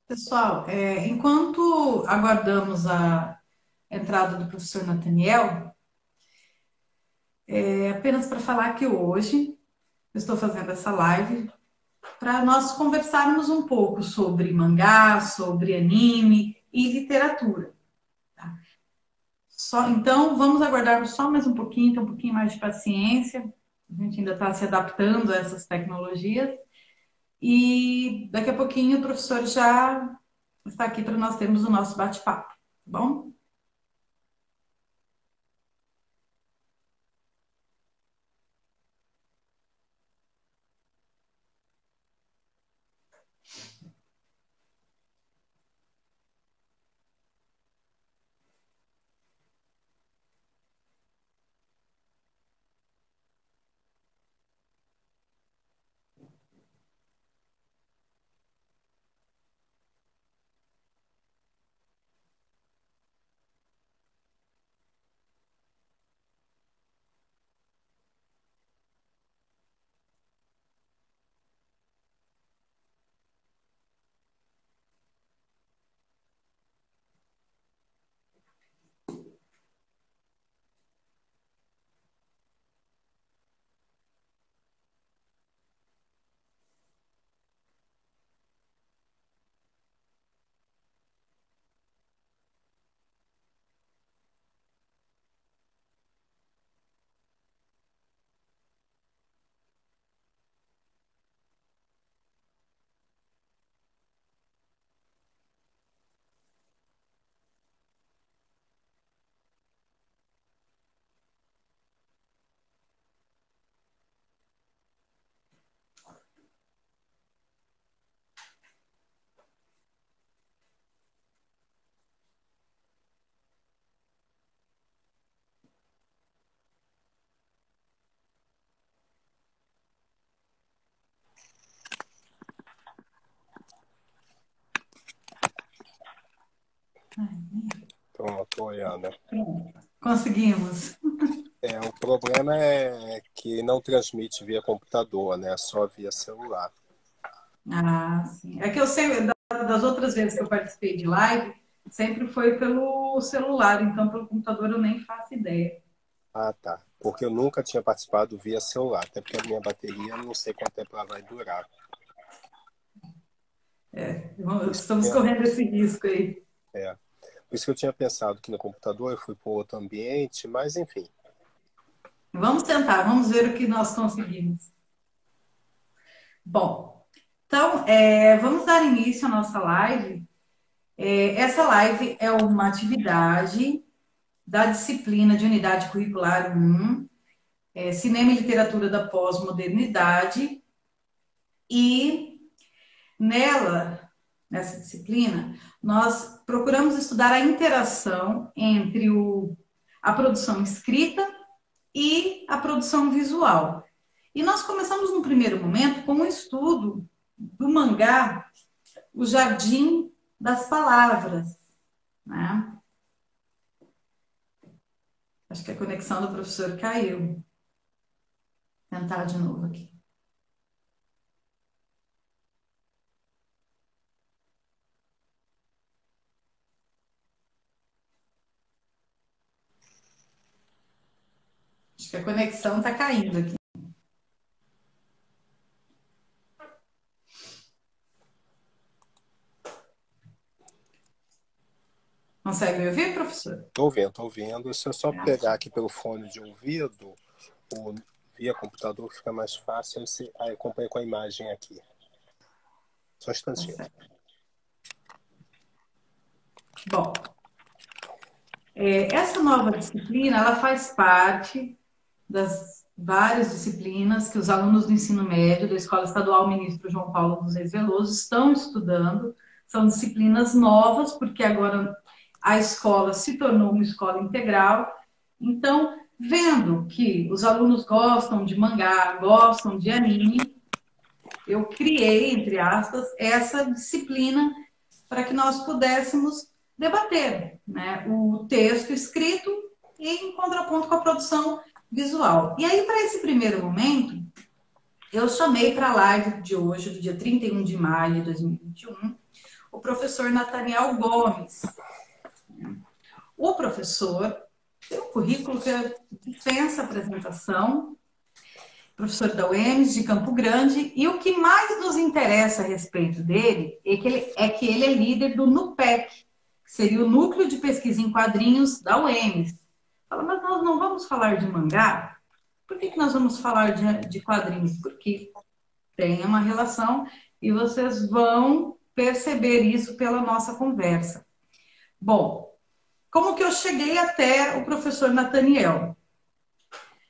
Pessoal, enquanto aguardamos a entrada do professor Nathaniel, apenas para falar que hoje eu estou fazendo essa live para nós conversarmos um pouco sobre mangá, sobre anime e literatura. Tá? Então, vamos aguardar só mais um pouquinho, ter um pouquinho mais de paciência. A gente ainda está se adaptando a essas tecnologias. E daqui a pouquinho o professor já está aqui para nós termos o nosso bate-papo, tá bom? Pronto, oi, Ana. Conseguimos. O problema é que não transmite via computador, né? Só via celular. Ah, sim. É que eu sei, das outras vezes que eu participei de live, sempre foi pelo celular, então pelo computador eu nem faço ideia. Ah, tá. Porque eu nunca tinha participado via celular, até porque a minha bateria não sei quanto tempo ela vai durar. Por isso que Estamos correndo esse risco aí. é, por isso que eu tinha pensado que no computador eu fui para outro ambiente, mas enfim. Vamos tentar, vamos ver o que nós conseguimos. Bom, então, vamos dar início à nossa live. Essa live é uma atividade da disciplina de Unidade Curricular 1, Cinema e Literatura da Pós-Modernidade, e nela, nessa disciplina, nós procuramos estudar a interação entre a produção escrita e a produção visual. E nós começamos no primeiro momento com um estudo do mangá O Jardim das Palavras, né? Acho que a conexão do professor caiu. Vou tentar de novo aqui. Acho que a conexão está caindo aqui. Consegue me ouvir, professor? Tô vendo, tô vendo. Se eu só Graças. pegar aqui pelo fone de ouvido, ou via computador, fica mais fácil. Aí eu acompanho com a imagem aqui. Só um Tá instantinho. certo. Bom, essa nova disciplina, ela faz parte das várias disciplinas que os alunos do ensino médio da Escola Estadual Ministro João Paulo dos Reis Veloso estão estudando. São disciplinas novas, porque agora a escola se tornou uma escola integral. Então, vendo que os alunos gostam de mangá, gostam de anime, eu criei, entre aspas, essa disciplina para que nós pudéssemos debater, né, o texto escrito e em contraponto com a produção visual. E aí, para esse primeiro momento, eu chamei para a live de hoje, do dia 31 de maio de 2021, o professor Nathaniel Gomes. O professor tem um currículo que dispensa apresentação, professor da UEMS de Campo Grande, e o que mais nos interessa a respeito dele é que ele é líder do NUPEC, que seria o Núcleo de Pesquisa em Quadrinhos da UEMS. Fala, mas nós não vamos falar de mangá? Por que nós vamos falar de quadrinhos? Porque tem uma relação e vocês vão perceber isso pela nossa conversa. Bom, como que eu cheguei até o professor Nathaniel?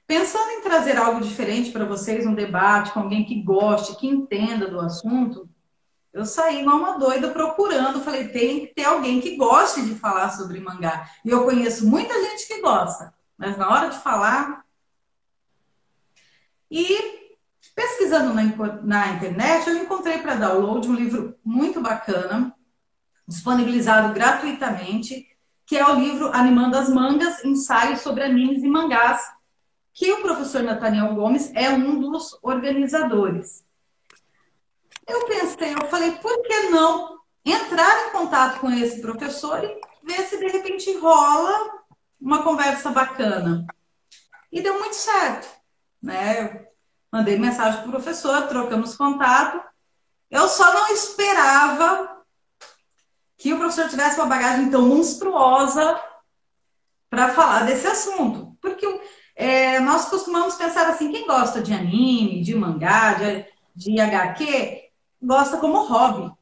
Pensando em trazer algo diferente para vocês, um debate com alguém que goste, que entenda do assunto, eu saí igual uma doida procurando. Falei, tem que ter alguém que goste de falar sobre mangá. E eu conheço muita gente que gosta, mas na hora de falar... E pesquisando na internet, eu encontrei para download um livro muito bacana, disponibilizado gratuitamente, que é o livro Animando as Mangas, Ensaios sobre Animes e Mangás, que o professor Nathaniel Gomes é um dos organizadores. Eu pensei, eu falei, por que não entrar em contato com esse professor e ver se de repente rola uma conversa bacana? E deu muito certo, né? Eu mandei mensagem para o professor, trocamos contato. Eu só não esperava que o professor tivesse uma bagagem tão monstruosa para falar desse assunto. Porque nós costumamos pensar assim, quem gosta de anime, de mangá, de HQ, gosta como hobby.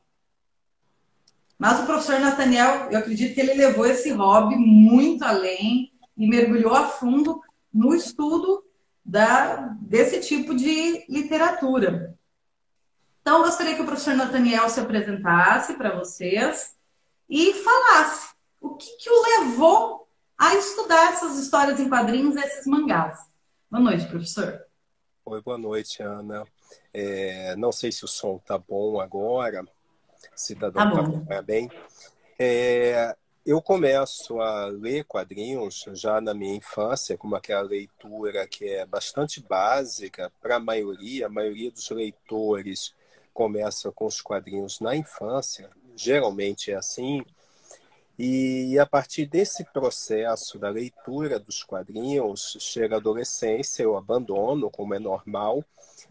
Mas o professor Nathaniel, eu acredito que ele levou esse hobby muito além e mergulhou a fundo no estudo desse tipo de literatura. Então, eu gostaria que o professor Nathaniel se apresentasse para vocês e falasse o que o levou a estudar essas histórias em quadrinhos, esses mangás. Boa noite, professor. Oi, boa noite, Ana. Não sei se o som tá bom agora, se tá Tá dando para bom. acompanhar bem. Eu começo a ler quadrinhos já na minha infância, como aquela leitura que é bastante básica para a maioria dos leitores começa com os quadrinhos na infância, geralmente é assim, e a partir desse processo da leitura dos quadrinhos, chega a adolescência, eu abandono, como é normal,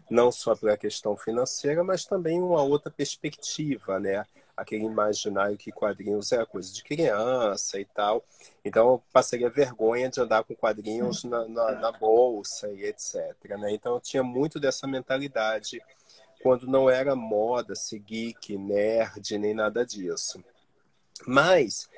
não só pela questão financeira, mas também uma outra perspectiva, né? Aquele imaginário que quadrinhos era coisa de criança e tal. Então, eu passaria vergonha de andar com quadrinhos na bolsa e etc. Né? Então, eu tinha muito dessa mentalidade quando não era moda ser geek, nerd, nem nada disso. Mas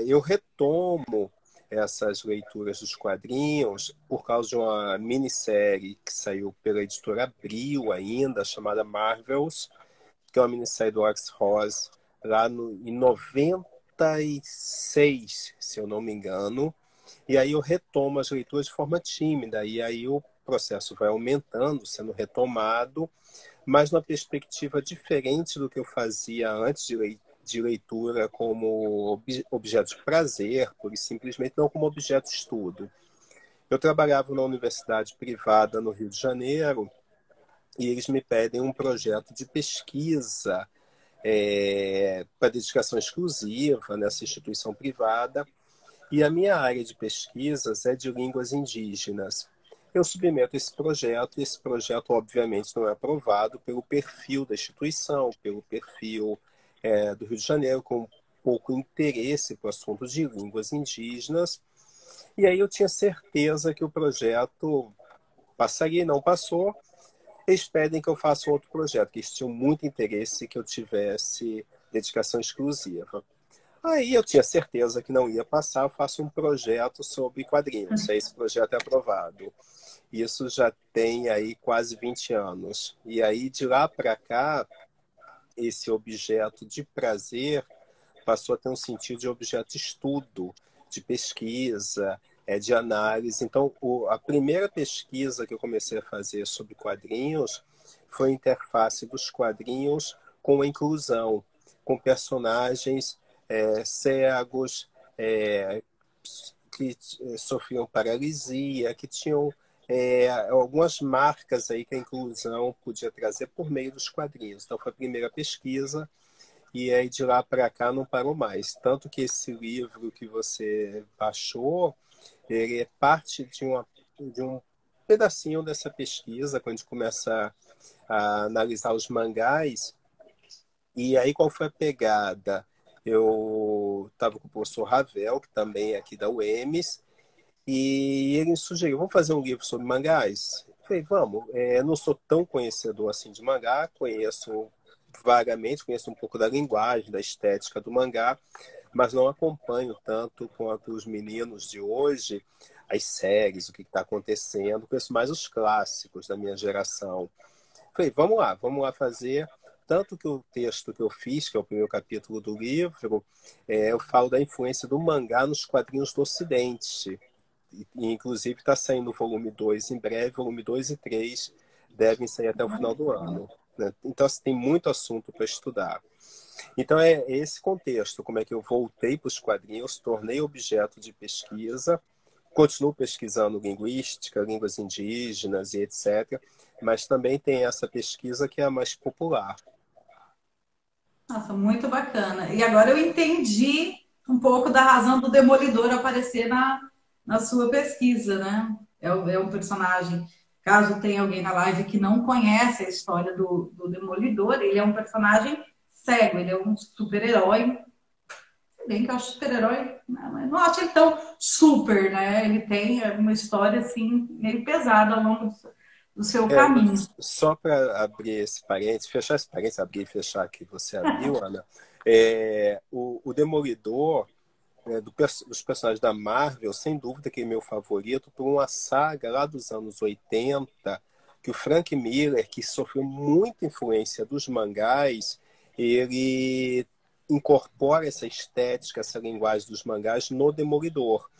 eu retomo essas leituras dos quadrinhos por causa de uma minissérie que saiu pela editora Abril ainda, chamada Marvels, que é uma minissérie do Alex Ross, lá em 96, se eu não me engano. E aí eu retomo as leituras de forma tímida, e aí o processo vai aumentando, sendo retomado, mas numa perspectiva diferente do que eu fazia antes de leitura como objeto de prazer, por simplesmente não como objeto de estudo. Eu trabalhava na universidade privada no Rio de Janeiro e eles me pedem um projeto de pesquisa para dedicação exclusiva nessa instituição privada, e a minha área de pesquisas é de línguas indígenas. Eu submeto esse projeto, e esse projeto, obviamente, não é aprovado pelo perfil da instituição, pelo perfil do Rio de Janeiro, com pouco interesse para o assunto de línguas indígenas. E aí eu tinha certeza que o projeto passaria e não passou. Eles pedem que eu faça outro projeto, que eles tinham muito interesse que eu tivesse dedicação exclusiva. Aí eu tinha certeza que não ia passar, eu faço um projeto sobre quadrinhos, aí esse projeto é aprovado. Isso já tem aí quase 20 anos. E aí de lá para cá, esse objeto de prazer passou a ter um sentido de objeto de estudo, de pesquisa, de análise. Então, a primeira pesquisa que eu comecei a fazer sobre quadrinhos foi a interface dos quadrinhos com a inclusão, com personagens cegos, que sofriam paralisia, que tinham algumas marcas aí que a inclusão podia trazer por meio dos quadrinhos. Então, foi a primeira pesquisa, e aí de lá para cá não parou mais. Tanto que esse livro que você baixou, ele é parte de um pedacinho dessa pesquisa, quando a gente começa a analisar os mangás. E aí, qual foi a pegada? Eu estava com o professor Ravel, que também é aqui da UEMS, e ele sugeriu, vamos fazer um livro sobre mangás? Eu falei, vamos. Não sou tão conhecedor assim de mangá, conheço vagamente, conheço um pouco da linguagem, da estética do mangá, mas não acompanho tanto quanto os meninos de hoje, as séries, o que está acontecendo. Conheço mais os clássicos da minha geração. Falei, vamos lá fazer. Tanto que o texto que eu fiz, que é o primeiro capítulo do livro, eu falo da influência do mangá nos quadrinhos do Ocidente. Inclusive está saindo o volume 2 em breve, volume 2 e 3 devem sair até o final do ano. Né? Então, assim, tem muito assunto para estudar. Então, é esse contexto, como é que eu voltei para os quadrinhos, tornei objeto de pesquisa, continuo pesquisando linguística, línguas indígenas e etc., mas também tem essa pesquisa que é a mais popular. Nossa, muito bacana. E agora eu entendi um pouco da razão do Demolidor aparecer na sua pesquisa, né? É um personagem, caso tenha alguém na live que não conhece a história do Demolidor, ele é um personagem cego, ele é um super-herói. Se bem que eu acho super-herói, não acho ele tão super, né? Ele tem uma história, assim, meio pesada ao longo do seu caminho. Só para abrir esse parênteses, fechar esse parênteses, abrir e fechar que você abriu, Ana, o Demolidor, dos personagens da Marvel, sem dúvida que é meu favorito, por uma saga lá dos anos 80, que o Frank Miller, que sofreu muita influência dos mangás, ele incorpora essa estética, essa linguagem dos mangás no Demolidor.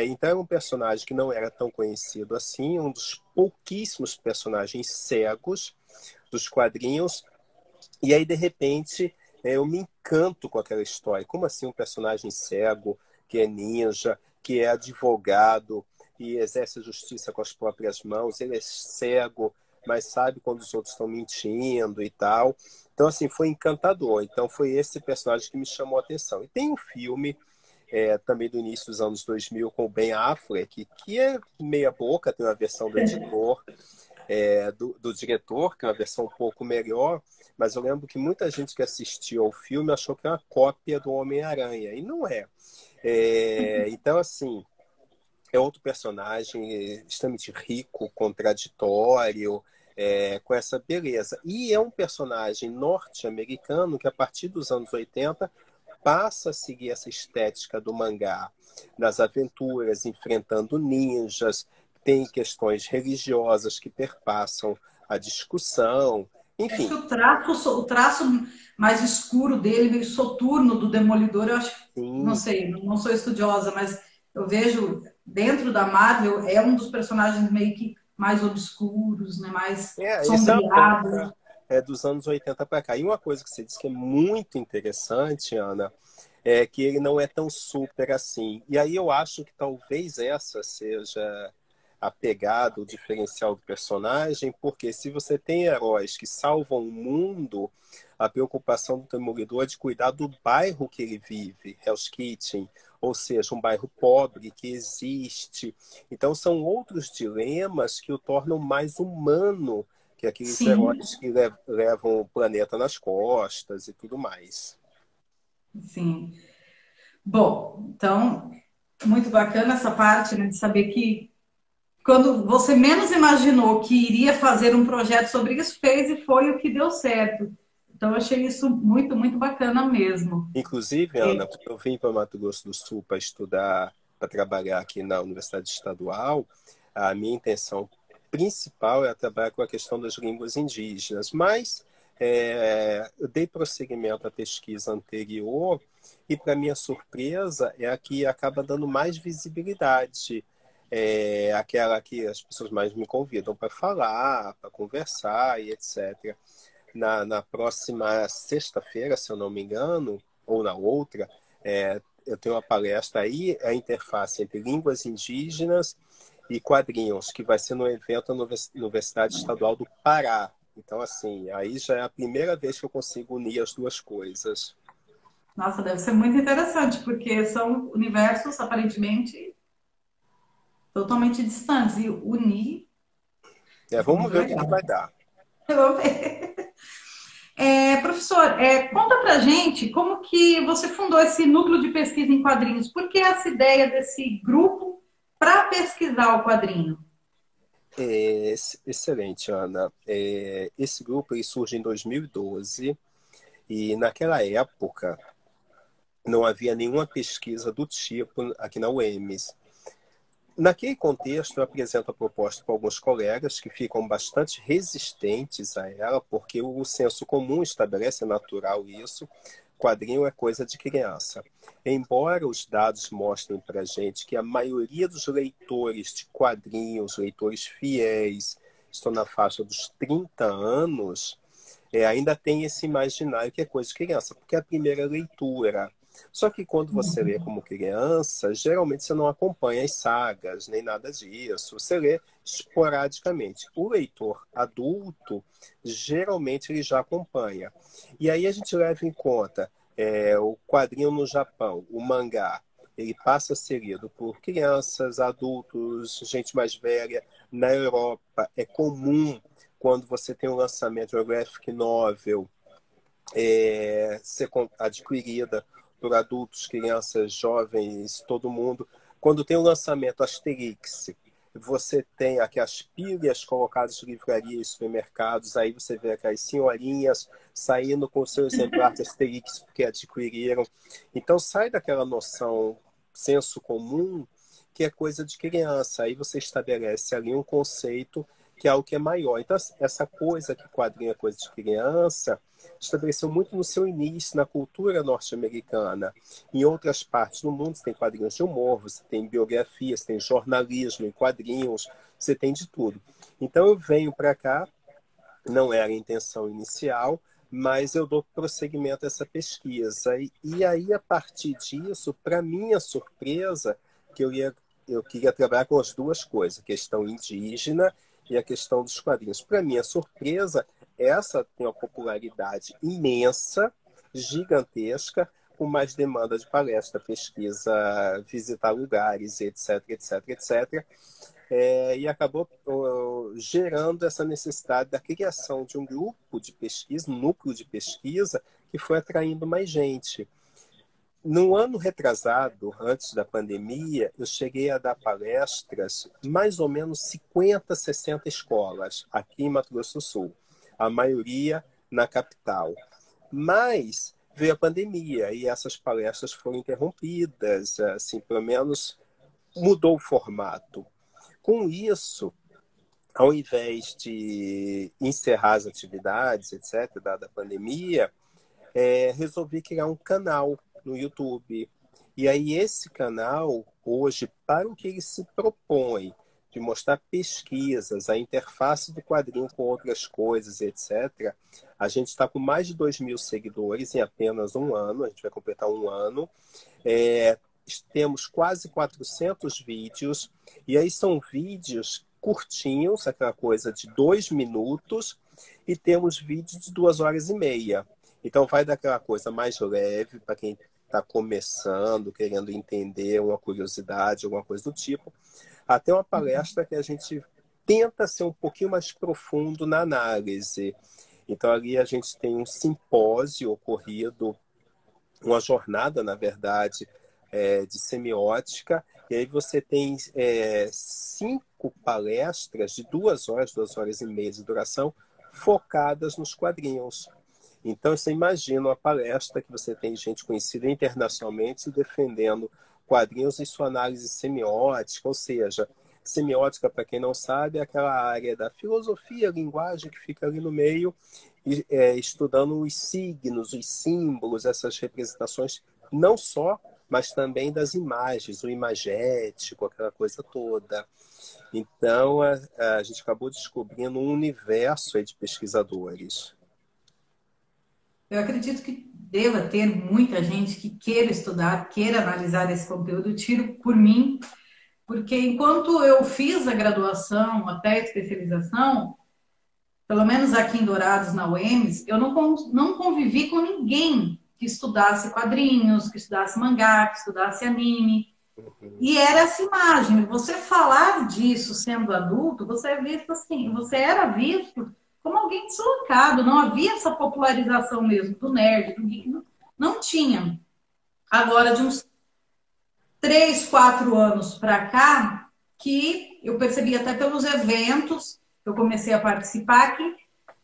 Então era um personagem que não era tão conhecido assim, um dos pouquíssimos personagens cegos dos quadrinhos, e aí de repente eu me encanto com aquela história. Como assim um personagem cego, que é ninja, que é advogado e exerce a justiça com as próprias mãos, ele é cego, mas sabe quando os outros estão mentindo e tal. Então, assim, foi encantador. Então, foi esse personagem que me chamou a atenção. E tem um filme também do início dos anos 2000 com o Ben Affleck, que é meia boca, tem uma versão do editor, do diretor, que é uma versão um pouco melhor, mas eu lembro que muita gente que assistiu ao filme achou que é uma cópia do Homem-Aranha, e não é. Então, assim, é outro personagem extremamente rico, contraditório, com essa beleza. E é um personagem norte-americano que, a partir dos anos 80, passa a seguir essa estética do mangá, nas aventuras, enfrentando ninjas, tem questões religiosas que perpassam a discussão, Acho que enfim. o traço mais escuro dele, meio soturno do Demolidor, eu acho, não Sim, sei, não sou estudiosa, mas eu vejo dentro da Marvel é um dos personagens meio que mais obscuros, né, mais essa é uma sombreados. tônica dos anos 80 para cá. E uma coisa que você disse que é muito interessante, Ana, é que ele não é tão super assim. E aí eu acho que talvez essa seja a pegada, o diferencial do personagem, porque se você tem heróis que salvam o mundo, a preocupação do Demolidor é de cuidar do bairro que ele vive, Hell's Kitchen, ou seja, um bairro pobre que existe. Então são outros dilemas que o tornam mais humano que aqueles Sim, heróis que levam o planeta nas costas e tudo mais. sim. Bom, então, muito bacana essa parte, né, de saber que quando você menos imaginou que iria fazer um projeto sobre isso, fez e foi o que deu certo. Então, eu achei isso muito, muito bacana mesmo. Inclusive, Ana, quando eu vim para Mato Grosso do Sul para estudar, para trabalhar aqui na Universidade Estadual, a minha intenção principal é trabalhar com a questão das línguas indígenas, mas eu dei prosseguimento à pesquisa anterior e, para minha surpresa, é a que acaba dando mais visibilidade, aquela que as pessoas mais me convidam para falar, para conversar e etc. Na próxima sexta-feira, se eu não me engano, ou na outra, eu tenho uma palestra aí, a interface entre línguas indígenas e quadrinhos, que vai ser no evento na Universidade Estadual do Pará. Então, assim, aí já é a primeira vez que eu consigo unir as duas coisas. Nossa, deve ser muito interessante, porque são universos aparentemente totalmente distantes. E unir É, vai ser vamos muito ver o que legal. vai dar. Vamos ver. Professor, conta pra gente como que você fundou esse núcleo de pesquisa em quadrinhos. Por que essa ideia desse grupo para pesquisar o quadrinho? Excelente, Ana. Esse grupo ele surge em 2012 e naquela época não havia nenhuma pesquisa do tipo aqui na UEMS. Naquele contexto, eu apresento a proposta para alguns colegas que ficam bastante resistentes a ela, porque o senso comum estabelece, é natural isso, quadrinho é coisa de criança. Embora os dados mostrem para a gente que a maioria dos leitores de quadrinhos, leitores fiéis, estão na faixa dos 30 anos, ainda tem esse imaginário que é coisa de criança, porque é a primeira leitura. Só que quando você lê como criança, geralmente você não acompanha as sagas, nem nada disso. Você lê esporadicamente. O leitor adulto, geralmente ele já acompanha. E aí a gente leva em conta o quadrinho no Japão, o mangá. Ele passa a ser lido por crianças, adultos, gente mais velha. Na Europa é comum quando você tem um lançamento de uma graphic novel ser adquirida por adultos, crianças, jovens, todo mundo. Quando tem o lançamento Asterix, você tem aquelas pilhas colocadas em livrarias e supermercados, aí você vê aquelas senhorinhas saindo com o seu exemplar de Asterix porque adquiriram. Então sai daquela noção, senso comum, que é coisa de criança. Aí você estabelece ali um conceito que é algo que é maior. Então, essa coisa que quadrinho é coisa de criança estabeleceu muito no seu início na cultura norte-americana. Em outras partes do mundo, você tem quadrinhos de humor, você tem biografias, tem jornalismo em quadrinhos, você tem de tudo. Então, eu venho para cá, não era a intenção inicial, mas eu dou prosseguimento a essa pesquisa. E aí, a partir disso, para minha surpresa, que eu queria trabalhar com as duas coisas, a questão indígena e a questão dos quadrinhos. Para minha surpresa, essa tem uma popularidade imensa, gigantesca, com mais demanda de palestra, pesquisa, visitar lugares, etc, etc, etc. E acabou gerando essa necessidade da criação de um grupo de pesquisa, um núcleo de pesquisa, que foi atraindo mais gente. No ano retrasado, antes da pandemia, eu cheguei a dar palestras, mais ou menos 50, 60 escolas, aqui em Mato Grosso do Sul, a maioria na capital. Mas veio a pandemia e essas palestras foram interrompidas, assim, pelo menos mudou o formato. Com isso, ao invés de encerrar as atividades, etc., dada a pandemia, resolvi criar um canal no YouTube. E aí esse canal, hoje, para o que ele se propõe, de mostrar pesquisas, a interface do quadrinho com outras coisas, etc., a gente está com mais de 2.000 seguidores em apenas um ano, a gente vai completar um ano. É, temos quase 400 vídeos, e aí são vídeos curtinhos, aquela coisa de 2 minutos, e temos vídeos de 2 horas e meia. Então vai daquela coisa mais leve para quem está começando, querendo entender uma curiosidade, alguma coisa do tipo, até uma palestra que a gente tenta ser um pouquinho mais profundo na análise. Então ali a gente tem um simpósio ocorrido, uma jornada, na verdade, de semiótica, e aí você tem 5 palestras de 2 horas, 2 horas e meia de duração, focadas nos quadrinhos. Então, você imagina uma palestra que você tem gente conhecida internacionalmente defendendo quadrinhos em sua análise semiótica, ou seja, semiótica, para quem não sabe, é aquela área da filosofia, linguagem que fica ali no meio, estudando os signos, os símbolos, essas representações, não só, mas também das imagens, o imagético, aquela coisa toda. Então, a gente acabou descobrindo um universo aí de pesquisadores. Eu acredito que deva ter muita gente que queira estudar, queira analisar esse conteúdo, eu tiro por mim, porque enquanto eu fiz a graduação até a especialização, pelo menos aqui em Dourados, na UEMS, eu não convivi com ninguém que estudasse quadrinhos, que estudasse mangá, que estudasse anime. Uhum. E era essa imagem. Você falar disso sendo adulto, você é visto assim, você era visto como alguém deslocado. Não havia essa popularização mesmo do nerd, do geek. Não, não tinha. Agora, de uns 3, 4 anos para cá, que eu percebi até pelos eventos que eu comecei a participar, que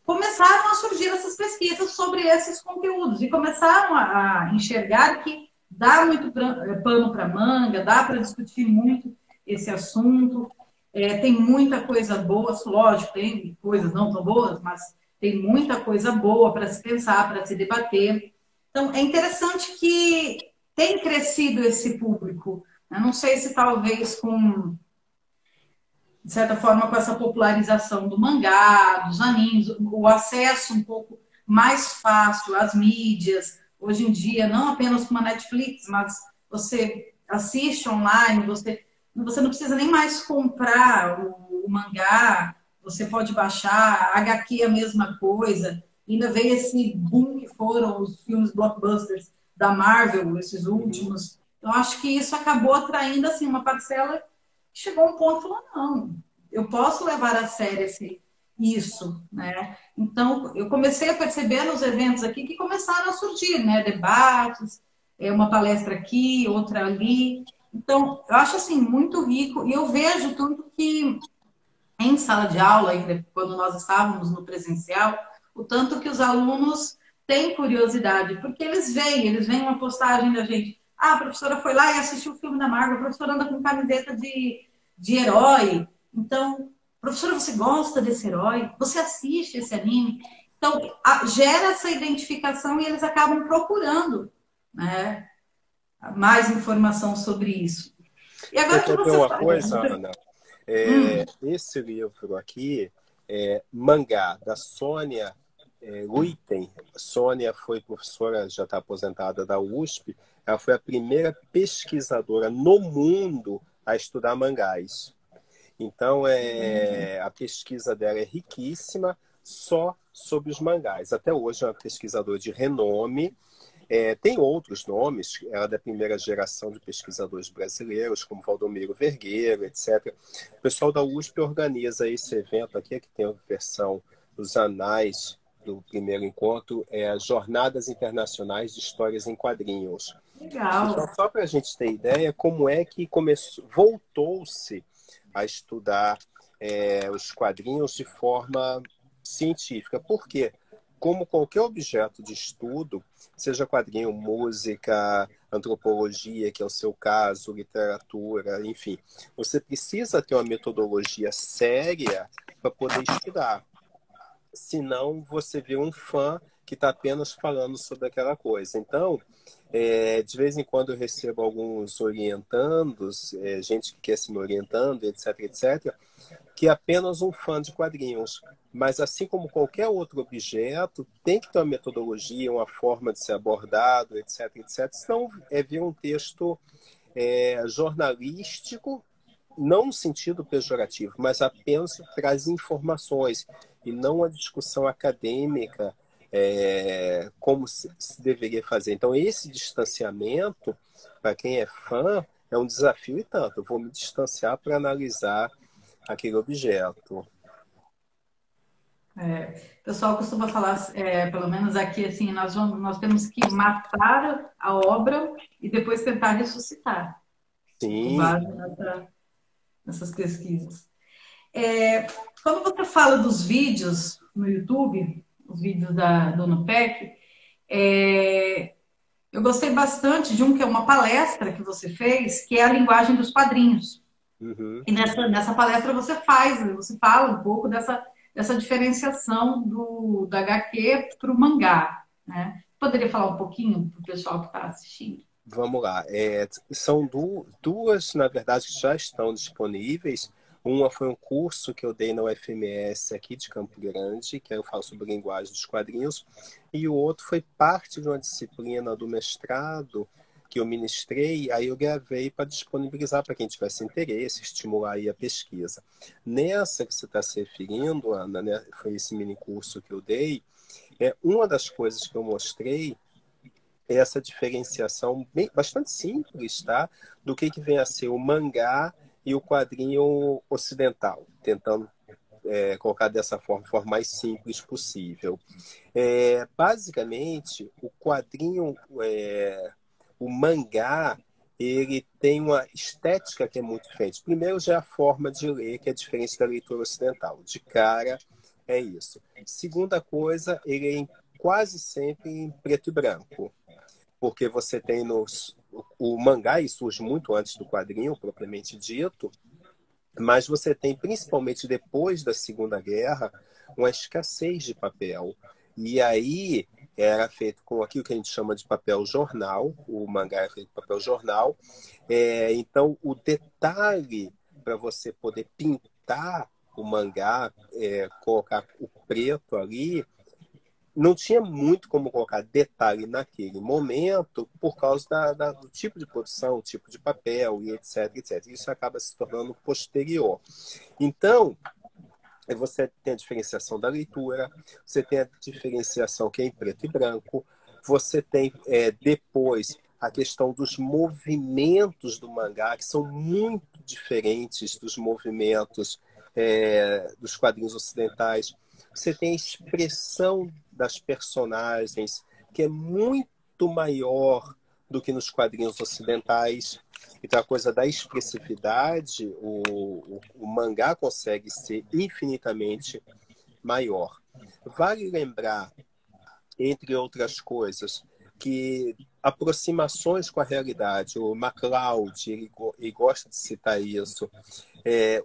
começaram a surgir essas pesquisas sobre esses conteúdos e começaram a enxergar que dá muito pano para manga, dá para discutir muito esse assunto. Tem muita coisa boa, lógico, tem coisas não tão boas, mas tem muita coisa boa para se pensar, para se debater. Então, é interessante que tem crescido esse público. Eu não sei se talvez com, de certa forma, com essa popularização do mangá, dos animes, o acesso um pouco mais fácil às mídias, hoje em dia, não apenas com uma Netflix, mas você assiste online, você não precisa nem mais comprar o mangá, você pode baixar, HQ é a mesma coisa, ainda veio esse boom que foram os filmes blockbusters da Marvel, esses Uhum. últimos. Eu acho que isso acabou atraindo assim, uma parcela que chegou a um ponto e falou, não, eu posso levar a sério isso, né? Então, eu comecei a perceber nos eventos aqui que começaram a surgir, né? Debates, uma palestra aqui, outra ali. Então, eu acho assim muito rico e eu vejo tanto que em sala de aula, ainda quando nós estávamos no presencial, o tanto que os alunos têm curiosidade, porque eles veem uma postagem da gente. Ah, a professora foi lá e assistiu o filme da Marvel, a professora anda com camiseta de herói. Então, professora, você gosta desse herói? Você assiste esse anime? Então, gera essa identificação e eles acabam procurando, né, mais informação sobre isso. E Você agora que quer ver você uma fala, coisa, Ana? Esse livro aqui é Mangá, da Sônia Luiten. Sônia foi professora, já está aposentada da USP. Ela foi a primeira pesquisadora no mundo a estudar mangás. Então, a pesquisa dela é riquíssima só sobre os mangás. Até hoje é uma pesquisadora de renome. Tem outros nomes, ela é da primeira geração de pesquisadores brasileiros, como Valdomiro Vergueiro, etc. O pessoal da USP organiza esse evento aqui, que tem a versão dos anais do primeiro encontro, as Jornadas Internacionais de Histórias em Quadrinhos. Então, legal. só para a gente ter ideia, como é que voltou-se a estudar os quadrinhos de forma científica. Por quê? Como qualquer objeto de estudo, seja quadrinho, música, antropologia, que é o seu caso, literatura, enfim, você precisa ter uma metodologia séria para poder estudar. Senão, você vê um fã que está apenas falando sobre aquela coisa. Então, de vez em quando eu recebo alguns orientandos, gente que quer se me orientando, etc, etc, que é apenas um fã de quadrinhos. Mas, assim como qualquer outro objeto, tem que ter uma metodologia, uma forma de ser abordado, etc, etc. Senão, vir um texto jornalístico, não no sentido pejorativo, mas apenas traz informações e não a discussão acadêmica como se deveria fazer. Então, esse distanciamento, para quem é fã, é um desafio e tanto. Eu vou me distanciar para analisar aquele objeto. O pessoal costuma falar, pelo menos aqui, assim, nós temos que matar a obra e depois tentar ressuscitar, com Sim. base nessas pesquisas. Quando você fala dos vídeos no YouTube, os vídeos do NUPEC, eu gostei bastante de um que é uma palestra que você fez, que é a linguagem dos quadrinhos. Uhum. E nessa palestra você fala um pouco dessa diferenciação da HQ para o mangá, né? Poderia falar um pouquinho para o pessoal que está assistindo? Vamos lá. São duas, na verdade, que já estão disponíveis. Uma foi um curso que eu dei na UFMS aqui de Campo Grande, que aí eu falo sobre linguagem dos quadrinhos, e o outro foi parte de uma disciplina do mestrado que eu ministrei, aí eu gravei para disponibilizar para quem tivesse interesse, estimular aí a pesquisa. Nessa que você está se referindo, Ana, né, foi esse mini curso que eu dei, uma das coisas que eu mostrei é essa diferenciação bastante simples, tá? Do que vem a ser o mangá e o quadrinho ocidental, tentando colocar dessa forma mais simples possível. Basicamente, o quadrinho, o mangá, ele tem uma estética que é muito diferente. Primeiro, já é a forma de ler, que é diferente da leitura ocidental. De cara, é isso. Segunda coisa, ele é quase sempre em preto e branco, porque você tem o mangá, e surge muito antes do quadrinho, propriamente dito, mas você tem, principalmente depois da Segunda Guerra, uma escassez de papel. E aí era feito com aquilo que a gente chama de papel jornal, o mangá é feito com papel jornal. Então, o detalhe para você poder pintar o mangá, colocar o preto ali, não tinha muito como colocar detalhe naquele momento por causa do tipo de produção, tipo de papel e etc, etc. Isso acaba se tornando posterior. Então, você tem a diferenciação da leitura, você tem a diferenciação que é em preto e branco, você tem depois a questão dos movimentos do mangá, que são muito diferentes dos movimentos dos quadrinhos ocidentais. Você tem a expressão das personagens, que é muito maior do que nos quadrinhos ocidentais. Então, a coisa da expressividade, o mangá consegue ser infinitamente maior. Vale lembrar, entre outras coisas, que aproximações com a realidade, o MacLeod, ele gosta de citar isso.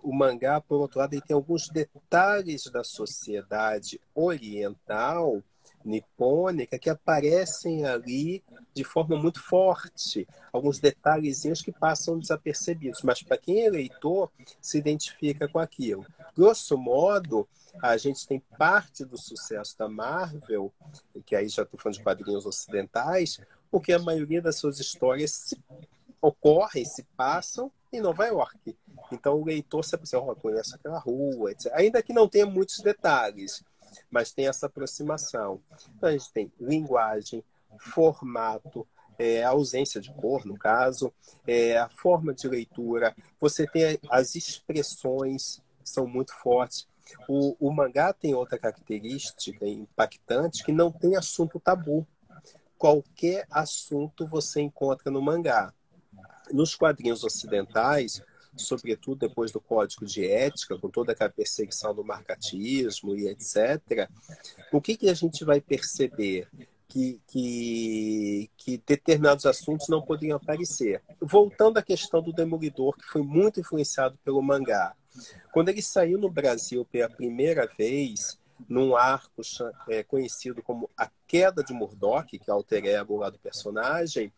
O mangá, por outro lado, ele tem alguns detalhes da sociedade oriental, nipônica, que aparecem ali de forma muito forte. Alguns detalhezinhos que passam desapercebidos, mas para quem é leitor, se identifica com aquilo. Grosso modo, a gente tem parte do sucesso da Marvel, que aí já estou falando de quadrinhos ocidentais, porque a maioria das suas histórias ocorrem, se passam em Nova York. Então o leitor sabe assim, conhece aquela rua, etc. Ainda que não tenha muitos detalhes, mas tem essa aproximação. Então a gente tem linguagem, formato, a ausência de cor, no caso, a forma de leitura, você tem as expressões que são muito fortes. O mangá tem outra característica impactante, que não tem assunto tabu. Qualquer assunto você encontra no mangá. Nos quadrinhos ocidentais, sobretudo depois do Código de Ética, com toda aquela perseguição do marcatismo e etc., o que a gente vai perceber? Que determinados assuntos não poderiam aparecer. Voltando à questão do Demolidor, que foi muito influenciado pelo mangá. Quando ele saiu no Brasil pela primeira vez, num arco conhecido como A Queda de Murdoch, que é o alter ego lá do personagem,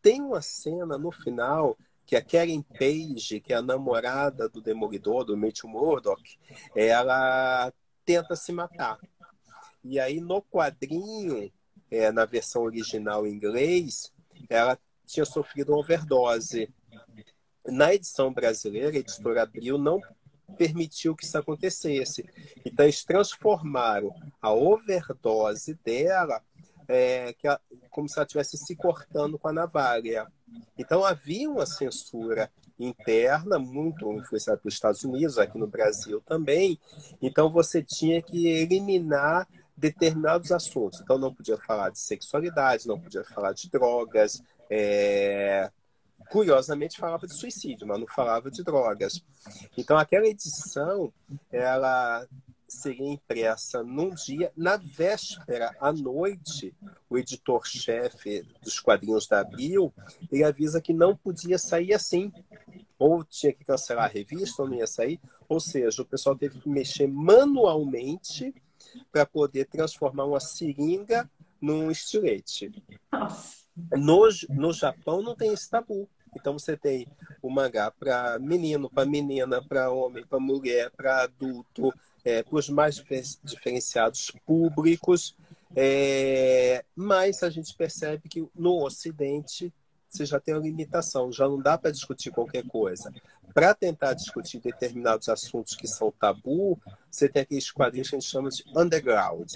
tem uma cena no final que a Karen Page, que é a namorada do Demolidor, do Matthew Murdock, ela tenta se matar. E aí no quadrinho, na versão original em inglês, ela tinha sofrido uma overdose. Na edição brasileira, a editora Abril não permitiu que isso acontecesse. Então, eles transformaram a overdose dela como se ela estivesse se cortando com a navalha. Então, havia uma censura interna, muito influenciada pelos Estados Unidos, aqui no Brasil também. Então, você tinha que eliminar determinados assuntos. Então, não podia falar de sexualidade, não podia falar de drogas, curiosamente falava de suicídio, mas não falava de drogas. Então aquela edição, ela seria impressa num dia, na véspera, à noite, o editor-chefe dos quadrinhos da Abril, ele avisa que não podia sair assim. Ou tinha que cancelar a revista, ou não ia sair. Ou seja, o pessoal teve que mexer manualmente para poder transformar uma seringa num estilete. Nossa. No Japão não tem esse tabu. Então você tem o mangá para menino, para menina, para homem, para mulher, para adulto, para os mais diferenciados públicos. Mas a gente percebe que no Ocidente você já tem uma limitação, já não dá para discutir qualquer coisa. Para tentar discutir determinados assuntos que são tabu, você tem aqueles quadrinhos que a gente chama de underground,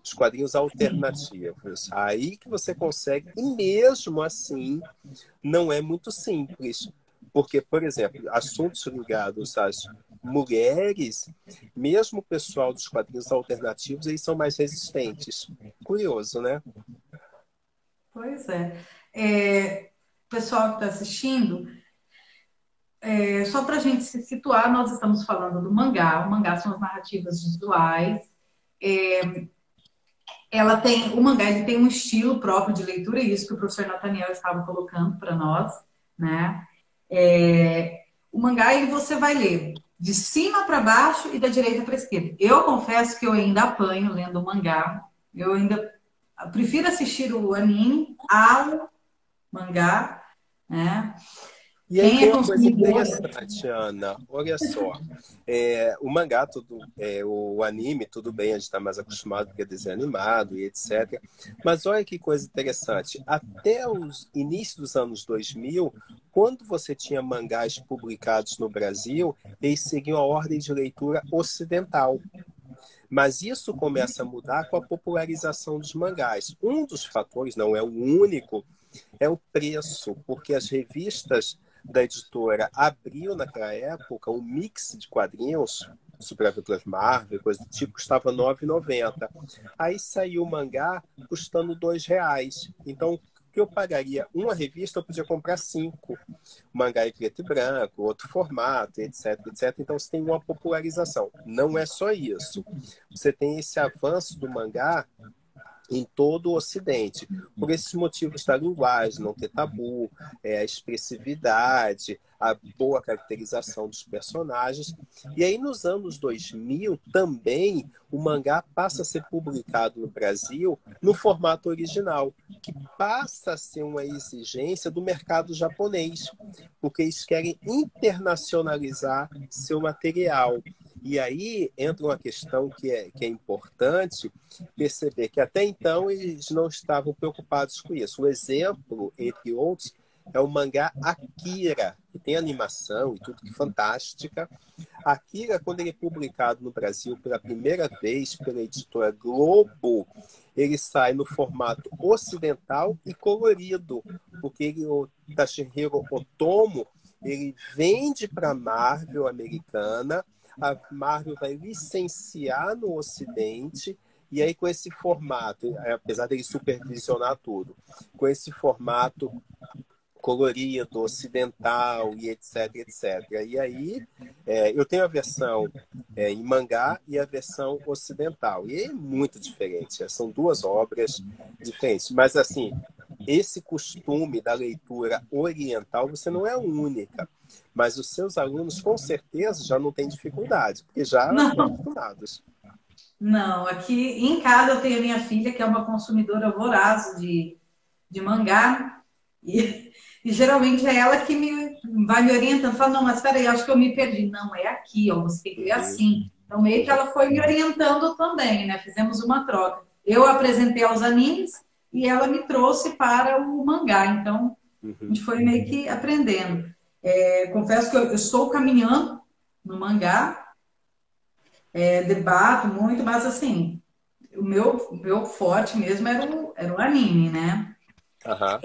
os quadrinhos alternativos. Aí que você consegue, e mesmo assim, não é muito simples. Porque, por exemplo, assuntos ligados às mulheres, mesmo o pessoal dos quadrinhos alternativos, eles são mais resistentes. Curioso, né? Pois é. O pessoal que está assistindo, só para a gente se situar, nós estamos falando do mangá. O mangá são as narrativas visuais. O mangá ele tem um estilo próprio de leitura, e isso que o professor Nathaniel estava colocando para nós, né? O mangá você vai ler de cima para baixo e da direita para a esquerda. Eu confesso que eu ainda apanho lendo o mangá. Eu ainda prefiro assistir o anime ao mangá, né? E aí Quem é vem uma coisa consumidor. interessante, Ana. Olha só, o mangá, o anime, tudo bem, a gente está mais acostumado porque é desenho animado e etc. Mas olha que coisa interessante. Até os inícios dos anos 2000, quando você tinha mangás publicados no Brasil, eles seguiam a ordem de leitura ocidental. Mas isso começa a mudar com a popularização dos mangás. Um dos fatores, não é o único, é o preço, porque as revistas da editora abriu naquela época um mix de quadrinhos, Super Aventuras Marvel, coisa do tipo, custava R$ 9,90. Aí saiu o mangá custando R$ 2. Então, o que eu pagaria uma revista, eu podia comprar 5. Mangá em preto e branco, outro formato, etc, etc. Então, você tem uma popularização. Não é só isso. Você tem esse avanço do mangá em todo o Ocidente, por esses motivos da linguagem, não ter tabu, a expressividade, a boa caracterização dos personagens. E aí, nos anos 2000, também o mangá passa a ser publicado no Brasil no formato original, que passa a ser uma exigência do mercado japonês, porque eles querem internacionalizar seu material. E aí entra uma questão que é importante perceber que até então eles não estavam preocupados com isso. O exemplo, entre outros, é o mangá Akira, que tem animação e tudo que fantástica. Akira, quando ele é publicado no Brasil pela primeira vez pela editora Globo, ele sai no formato ocidental e colorido, porque o Tashihiro Otomo ele vende para a Marvel americana, a Marvel vai licenciar no Ocidente, e aí com esse formato, apesar dele supervisionar tudo, com esse formato colorido, ocidental e etc, etc. E aí eu tenho a versão em mangá e a versão ocidental. E é muito diferente, são duas obras diferentes. Mas assim, esse costume da leitura oriental, você não é a única. Mas os seus alunos, com certeza, já não têm dificuldade, porque já estão Não, acostumados. não. Aqui em casa eu tenho a minha filha, que é uma consumidora voraz de mangá, e geralmente é ela que vai me orientando. Fala, não, mas peraí, acho que eu me perdi. Não, é aqui, ó, você tem que ler Uhum, assim. Então, meio que uhum, ela foi me orientando também, né? Fizemos uma troca. Eu apresentei aos animes e ela me trouxe para o mangá. Então, a uhum. gente foi meio que aprendendo. Confesso que eu estou caminhando no mangá, debato muito, mas assim, o meu forte mesmo era o anime, né? Aham.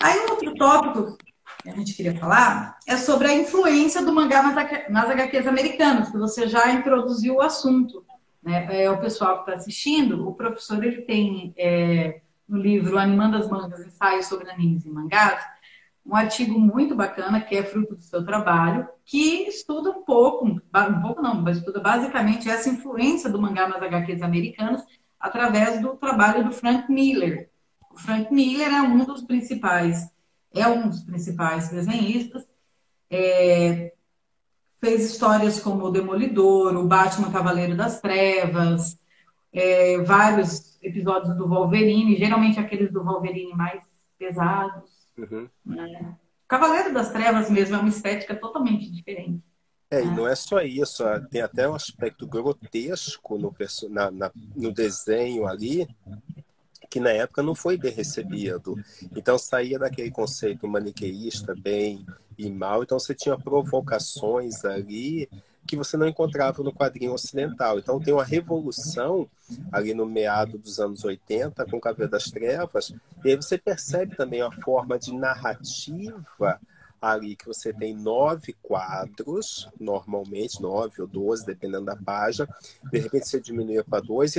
Aí, um outro tópico que a gente queria falar é sobre a influência do mangá nas HQs americanas, que você já introduziu o assunto. Né? O pessoal que está assistindo, o professor ele tem no livro Animando as Mangas, ensaios sobre animes e mangás, um artigo muito bacana, que é fruto do seu trabalho, que estuda um pouco não, mas estuda basicamente essa influência do mangá nas HQs americanas através do trabalho do Frank Miller. O Frank Miller é um dos principais desenhistas, fez histórias como o Demolidor, o Batman Cavaleiro das Trevas, vários episódios do Wolverine, geralmente aqueles do Wolverine mais pesados, Uhum. Né? Cavaleiro das Trevas mesmo é uma estética totalmente diferente. E Né? não é só isso, tem até um aspecto grotesco no desenho ali, que na época não foi bem recebido. Então saía daquele conceito maniqueísta, bem e mal, então você tinha provocações ali que você não encontrava no quadrinho ocidental. Então tem uma revolução ali no meado dos anos 80 com o Cavaleiro das Trevas, e aí você percebe também a forma de narrativa ali, que você tem 9 quadros, normalmente 9 ou 12, dependendo da página, de repente você diminui para 2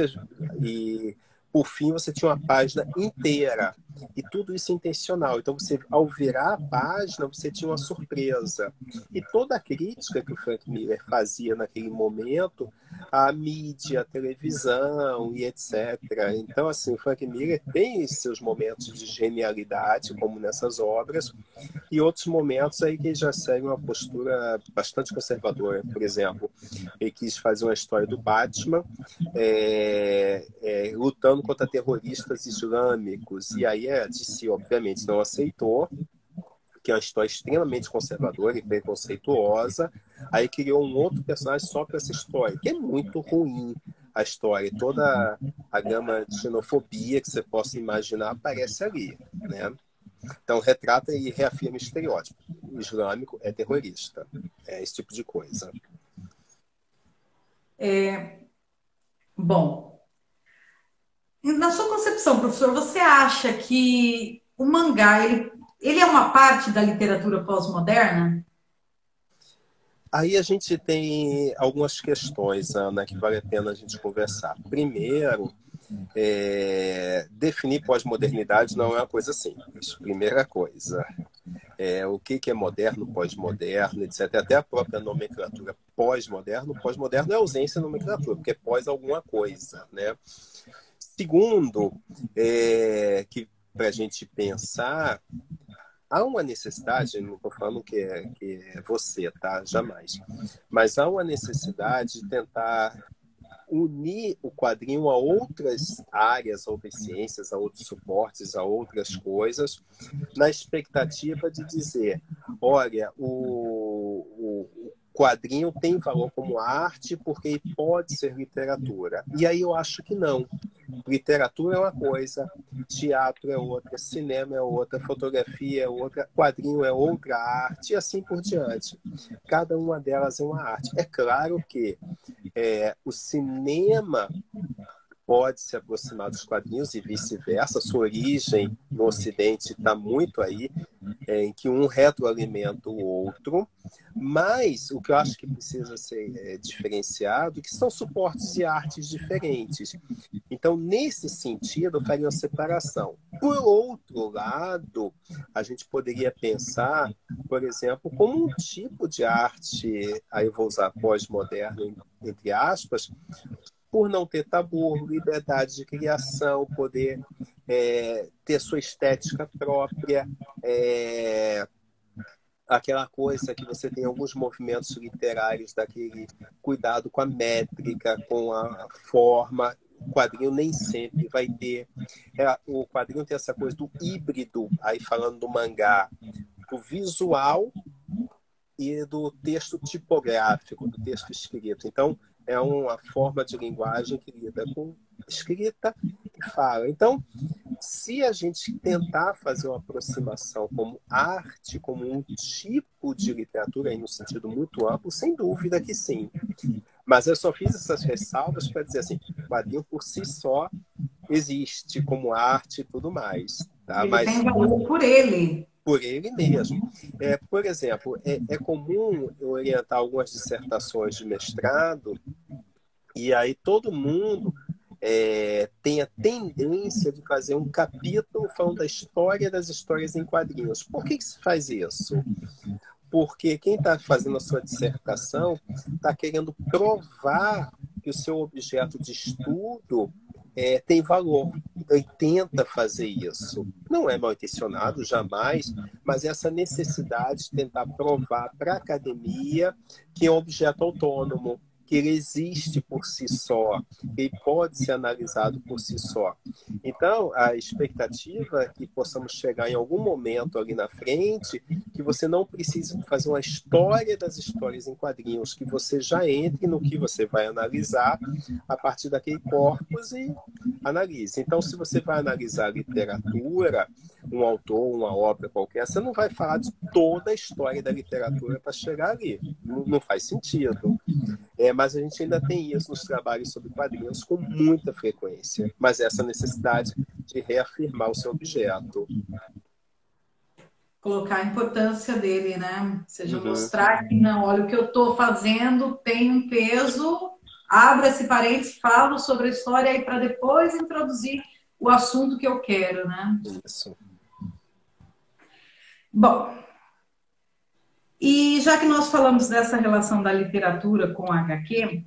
e por fim, você tinha uma página inteira. E tudo isso intencional. Então, você, ao virar a página, você tinha uma surpresa. E toda a crítica que o Frank Miller fazia naquele momento, a mídia, a televisão e etc. Então, assim, o Frank Miller tem seus momentos de genialidade, como nessas obras, e outros momentos aí que ele já segue uma postura bastante conservadora. Por exemplo, ele quis fazer uma história do Batman lutando contra terroristas islâmicos. E aí a DC, obviamente, não aceitou, que é uma história extremamente conservadora e preconceituosa. Aí criou um outro personagem só para essa história, que é muito ruim a história. Toda a gama de xenofobia que você possa imaginar aparece ali, né? Então, retrata e reafirma o estereótipo. O islâmico é terrorista. É esse tipo de coisa. Bom, na sua concepção, professor, você acha que o mangá ele é uma parte da literatura pós-moderna? Aí a gente tem algumas questões, Ana, que vale a pena a gente conversar. Primeiro, definir pós-modernidade não é uma coisa simples. Primeira coisa. O que é moderno, pós-moderno, etc. Até a própria nomenclatura pós-moderno. Pós-moderno é ausência de nomenclatura, porque é pós alguma coisa, né? Segundo, que para a gente pensar, há uma necessidade, não estou falando que é você, tá? Jamais. Mas há uma necessidade de tentar unir o quadrinho a outras áreas, a outras ciências, a outros suportes, a outras coisas, na expectativa de dizer, olha, o quadrinho tem valor como arte porque pode ser literatura. E aí eu acho que não. Literatura é uma coisa, teatro é outra, cinema é outra, fotografia é outra, quadrinho é outra arte e assim por diante. Cada uma delas é uma arte. É claro que o cinema pode se aproximar dos quadrinhos e vice-versa. Sua origem no Ocidente está muito aí, em que um retroalimenta o outro, mas o que eu acho que precisa ser diferenciado é que são suportes de artes diferentes. Então, nesse sentido, eu faria uma separação. Por outro lado, a gente poderia pensar, por exemplo, como um tipo de arte, aí eu vou usar pós-moderno, entre aspas, por não ter tabu, liberdade de criação, poder ter sua estética própria, aquela coisa que você tem alguns movimentos literários daquele cuidado com a métrica, com a forma. O quadrinho nem sempre vai ter. O quadrinho tem essa coisa do híbrido, aí falando do mangá, do visual e do texto tipográfico, do texto escrito. Então, é uma forma de linguagem que lida com escrita e fala. Então, se a gente tentar fazer uma aproximação como arte, como um tipo de literatura, aí no sentido muito amplo, sem dúvida que sim. Mas eu só fiz essas ressalvas para dizer assim, o quadrinho por si só existe como arte e tudo mais. Tá? Ele Mas tem valor por ele. por ele mesmo. Por exemplo, é comum eu orientar algumas dissertações de mestrado e aí todo mundo tem a tendência de fazer um capítulo falando da história das histórias em quadrinhos. Por que se faz isso? Porque quem está fazendo a sua dissertação está querendo provar que o seu objeto de estudo tem valor. Então, ele tenta fazer isso. Não é mal intencionado, jamais, mas essa necessidade de tentar provar para a academia que é um objeto autônomo que ele existe por si só, ele pode ser analisado por si só. Então, a expectativa é que possamos chegar em algum momento ali na frente, que você não precise fazer uma história das histórias em quadrinhos, que você já entre no que você vai analisar a partir daquele corpus e analise. Então, se você vai analisar literatura, um autor, uma obra qualquer, você não vai falar de toda a história da literatura para chegar ali. Não faz sentido. Mas a gente ainda tem isso nos trabalhos sobre quadrinhos com muita frequência. Mas essa necessidade de reafirmar o seu objeto. Colocar a importância dele, né? Ou seja, Uhum. mostrar que não, olha, o que eu estou fazendo tem um peso, abro esse parênteses, falo sobre a história aí para depois introduzir o assunto que eu quero, né? Isso. Bom, e já que nós falamos dessa relação da literatura com a HQ,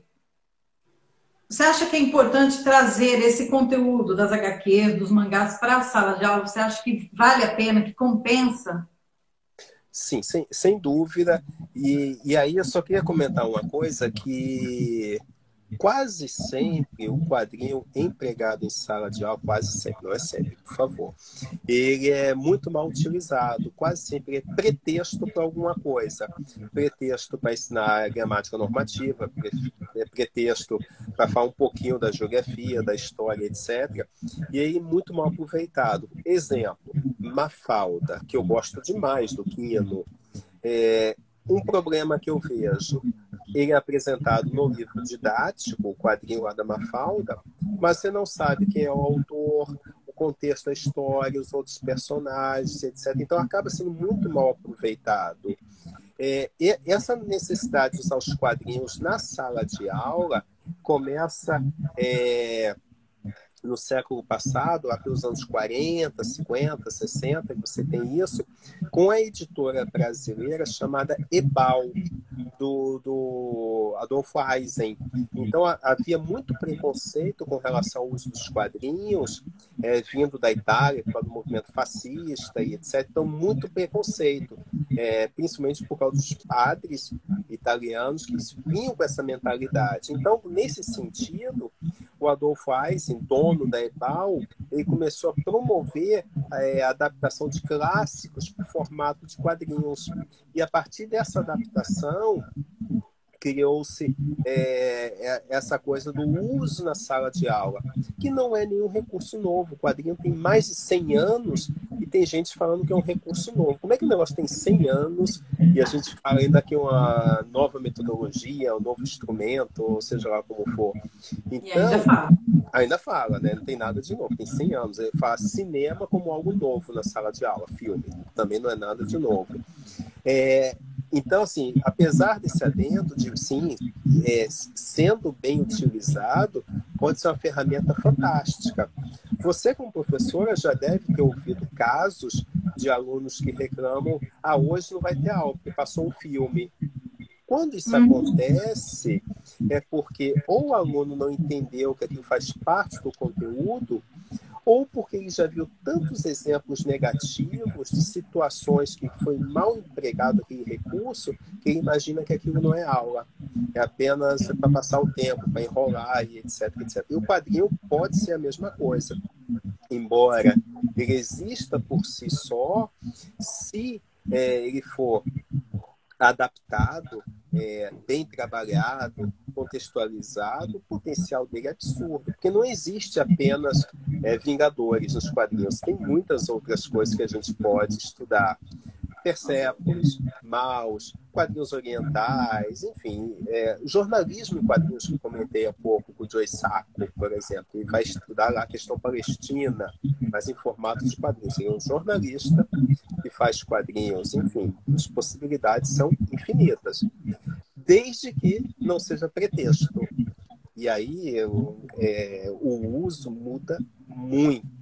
você acha que é importante trazer esse conteúdo das HQs, dos mangás para a sala de aula? Você acha que vale a pena, que compensa? Sim, sem dúvida. E aí eu só queria comentar uma coisa que quase sempre o quadrinho empregado em sala de aula, quase sempre, não é sempre, por favor, ele é muito mal utilizado, quase sempre é pretexto para alguma coisa. Pretexto para ensinar gramática normativa, pretexto para falar um pouquinho da geografia, da história, etc. E aí muito mal aproveitado. Exemplo, Mafalda, que eu gosto demais do Quino. Um problema que eu vejo, ele é apresentado no livro didático, o quadrinho lá da Mafalda, mas você não sabe quem é o autor, o contexto da história, os outros personagens, etc. Então acaba sendo muito mal aproveitado. E essa necessidade de usar os quadrinhos na sala de aula começa no século passado, lá pelos anos 40, 50, 60, você tem isso, com a editora brasileira chamada Ebal, do Adolfo Eisen. Então havia muito preconceito com relação ao uso dos quadrinhos, vindo da Itália, do movimento fascista e etc. Então, muito preconceito, principalmente por causa dos padres italianos que vinham com essa mentalidade. Então, nesse sentido, o Adolfo Eisen, dono da Ebal, ele começou a promover a adaptação de clássicos para o formato de quadrinhos. E a partir dessa adaptação, criou-se essa coisa do uso na sala de aula, que não é nenhum recurso novo. O quadrinho tem mais de 100 anos e tem gente falando que é um recurso novo. Como é que o negócio tem 100 anos e a gente fala ainda que é uma nova metodologia, um novo instrumento, ou seja lá como for? E ainda Então, fala. ainda fala, né? Não tem nada de novo, tem 100 anos. Ele fala cinema como algo novo na sala de aula, filme. Também não é nada de novo. Então, assim, apesar desse adendo, de sim, sendo bem utilizado, pode ser uma ferramenta fantástica. Você, como professora, já deve ter ouvido casos de alunos que reclamam: hoje não vai ter aula, porque passou um filme. Quando isso acontece, é porque ou o aluno não entendeu que aquilo faz parte do conteúdo, ou porque ele já viu tantos exemplos negativos de situações que foi mal empregado aquele recurso, que ele imagina que aquilo não é aula, é apenas para passar o tempo, para enrolar e etc, etc. E o quadrinho pode ser a mesma coisa, embora ele exista por si só, se ele for adaptado, bem trabalhado, contextualizado, o potencial dele é absurdo, porque não existe apenas Vingadores nos quadrinhos, tem muitas outras coisas que a gente pode estudar. Persépolis, Maus, quadrinhos orientais, enfim, jornalismo em quadrinhos que eu comentei há pouco com o Joe Sacco, por exemplo, ele vai estudar lá a questão palestina, mas em formato de quadrinhos. Ele é um jornalista que faz quadrinhos, enfim, as possibilidades são infinitas, desde que não seja pretexto. E aí o uso muda muito.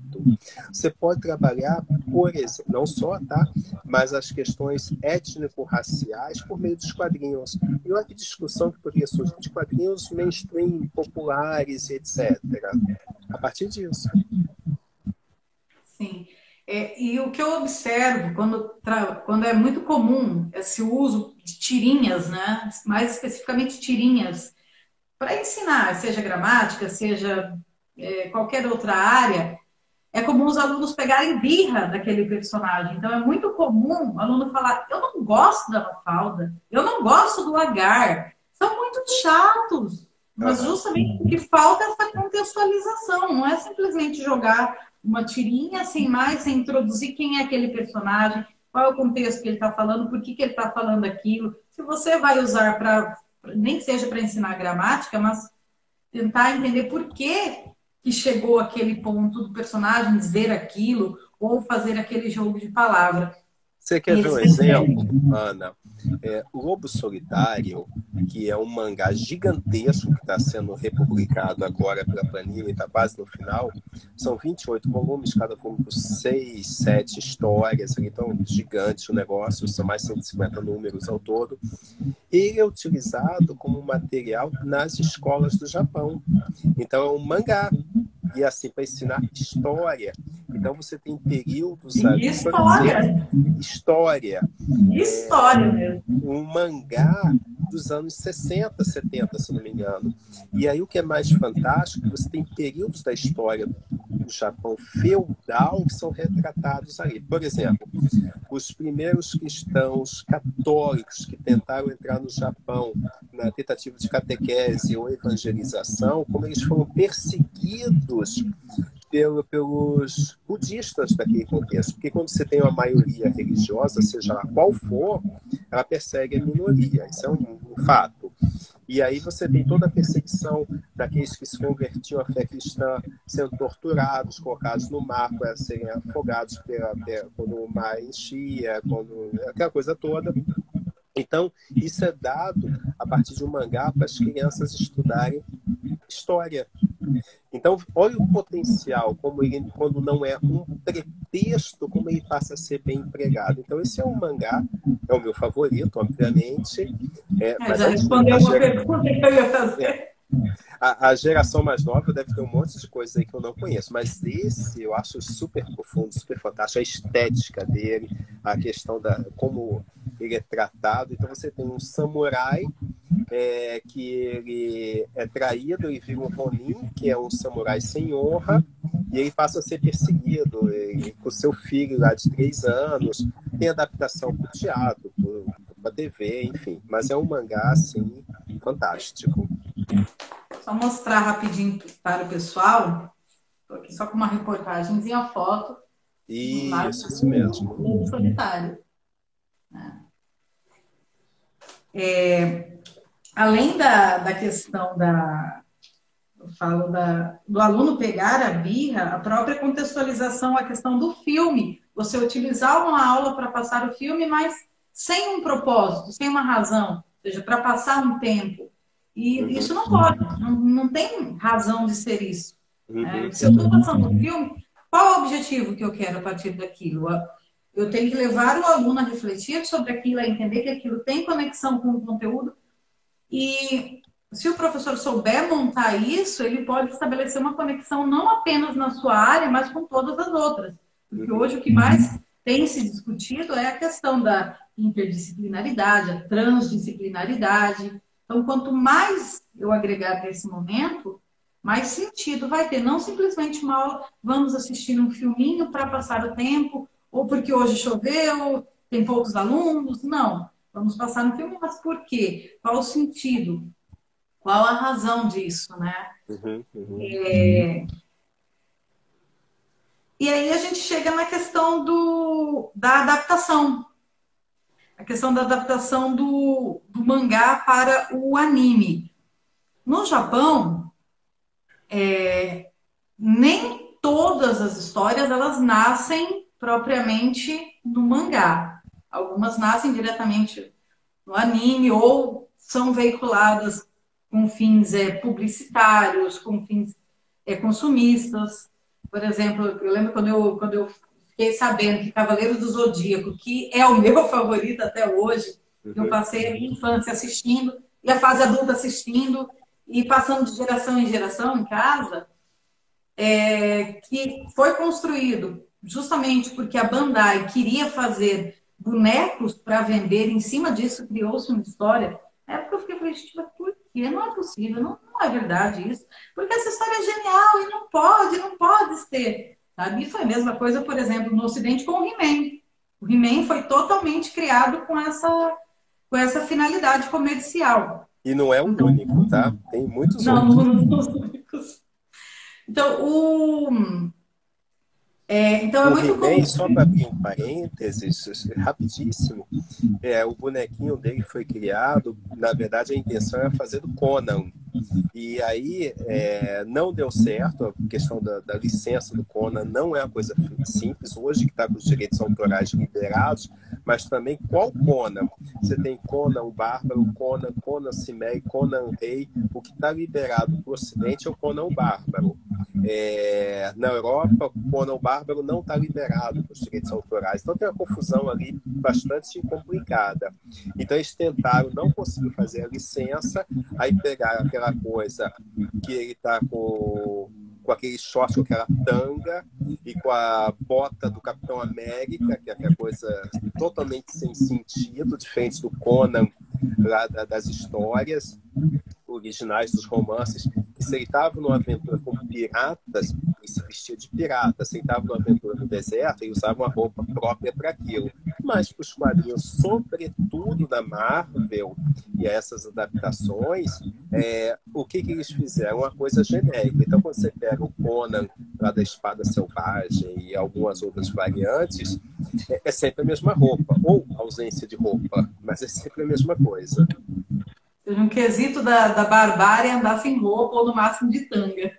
Você pode trabalhar, por exemplo, não só, tá? Mas as questões étnico-raciais por meio dos quadrinhos. E olha que discussão que poderia surgir de quadrinhos mainstream, populares, etc. A partir disso. Sim. E o que eu observo quando é muito comum esse uso de tirinhas, né? Mais especificamente tirinhas para ensinar, seja gramática, seja qualquer outra área, é comum os alunos pegarem birra daquele personagem. Então, é muito comum o aluno falar: eu não gosto da Mafalda, eu não gosto do Agar, são muito chatos. Mas Aham. justamente porque falta essa contextualização, não é simplesmente jogar uma tirinha sem mais, sem introduzir quem é aquele personagem, qual é o contexto que ele está falando, por que, que ele está falando aquilo. Se você vai usar para, nem que seja para ensinar gramática, mas tentar entender por que chegou aquele ponto do personagem dizer aquilo ou fazer aquele jogo de palavra. Você quer ver um Esse exemplo, Ana? O Lobo Solitário, que é um mangá gigantesco que está sendo republicado agora pela Panini, está quase no final. São 28 volumes, cada volume com 6, 7 histórias, então gigante o negócio, são mais de 150 números ao todo. Ele é utilizado como material nas escolas do Japão. Então é um mangá. E assim, para ensinar história. Então você tem períodos ali, por exemplo, história, história. história mesmo. Um mangá dos anos 60, 70, se não me engano. E aí o que é mais fantástico, você tem períodos da história do Japão feudal que são retratados ali. Por exemplo, os primeiros cristãos católicos que tentaram entrar no Japão na tentativa de catequese ou evangelização, como eles foram perseguidos pelos budistas daquele contexto. Porque quando você tem uma maioria religiosa, seja lá qual for, ela persegue a minoria. Isso é um fato. E aí você tem toda a perseguição daqueles que se convertiam à fé cristã sendo torturados, colocados no mar para serem afogados quando o mar enchia, aquela coisa toda. Então, isso é dado a partir de um mangá para as crianças estudarem história. Então, olha o potencial, como ele, quando não é um pretexto, como ele passa a ser bem empregado. Então, esse é um mangá, é o meu favorito, obviamente. Mas Já respondeu uma pergunta que eu ia fazer. A geração mais nova deve ter um monte de coisa aí que eu não conheço, mas esse eu acho super profundo, super fantástico. A estética dele, a questão da como ele é tratado. Então, você tem um samurai que ele é traído, ele vira um Ronin, que é um samurai sem honra, e ele passa a ser perseguido com seu filho lá de 3 anos. Tem adaptação para o teatro, para a TV, enfim. Mas é um mangá, assim, fantástico. Só mostrar rapidinho para o pessoal. Estou aqui só com uma reportagenzinha, a foto. Isso mesmo. Lobo Solitário. Além da questão eu falo do aluno pegar a birra, a própria contextualização, a questão do filme. Você utilizar uma aula para passar o filme, mas sem um propósito, sem uma razão, ou seja, para passar um tempo. E isso não pode, não tem razão de ser isso. Se eu estou passando um filme, qual é o objetivo que eu quero a partir daquilo? Eu tenho que levar o aluno a refletir sobre aquilo, a entender que aquilo tem conexão com o conteúdo. E se o professor souber montar isso, ele pode estabelecer uma conexão não apenas na sua área, mas com todas as outras. Porque hoje o que mais tem se discutido é a questão da interdisciplinaridade, a transdisciplinaridade. Então, quanto mais eu agregar nesse momento, mais sentido vai ter. Não simplesmente uma aula, vamos assistir um filminho para passar o tempo, ou porque hoje choveu, tem poucos alunos. Não. Vamos passar no filme, mas por quê? Qual o sentido? Qual a razão disso, né? E aí a gente chega na questão da adaptação. A questão da adaptação do mangá para o anime. No Japão, nem todas as histórias elas nascem propriamente no mangá. Algumas nascem diretamente no anime ou são veiculadas com fins publicitários, com fins consumistas. Por exemplo, eu lembro quando eu fiquei sabendo que Cavaleiro do Zodíaco, que é o meu favorito até hoje, eu passei a minha infância assistindo e a fase adulta assistindo e passando de geração em geração em casa, que foi construído justamente porque a Bandai queria fazer bonecos para vender, em cima disso criou-se uma história. Na época eu fiquei falando, por quê? Não é possível, não não é verdade isso, porque essa história é genial e não pode ser. Sabe? E foi a mesma coisa, por exemplo, no Ocidente com o He-Man. O He-Man foi totalmente criado com essa finalidade comercial. E não é o Então, único, tá? Tem muitos não, outros. não são os únicos. Então, então é O muito He-Man, comum. só para abrir um parênteses, rapidíssimo, o bonequinho dele foi criado, na verdade a intenção era fazer do Conan. E aí não deu certo, a questão da licença do Conan não é uma coisa simples, hoje que está com os direitos autorais liberados, mas também qual Conan? Você tem Conan o Bárbaro, Conan Cimei, Conan Rei, o que está liberado para o Ocidente é o Conan o Bárbaro. Na Europa, o Conan o Bárbaro não está liberado para os direitos autorais, então tem uma confusão ali bastante complicada. Então eles tentaram, não conseguiram fazer a licença, aí pegaram aquela coisa que ele está com aquele short, com aquela tanga e com a bota do Capitão América, que é aquela coisa totalmente sem sentido, diferente do Conan lá das histórias originais dos romances, que se ele estava numa aventura com piratas, ele se vestia de pirata. Se ele estava numa aventura no deserto, ele usava uma roupa própria para aquilo. Mas para os quadrinhos, sobretudo da Marvel e essas adaptações, o que eles fizeram? Uma coisa genérica. Então, quando você pega o Conan lá da Espada Selvagem e algumas outras variantes, é sempre a mesma roupa, ou ausência de roupa, mas é sempre a mesma coisa. Um quesito da barbárie andar sem roupa ou no máximo de tanga.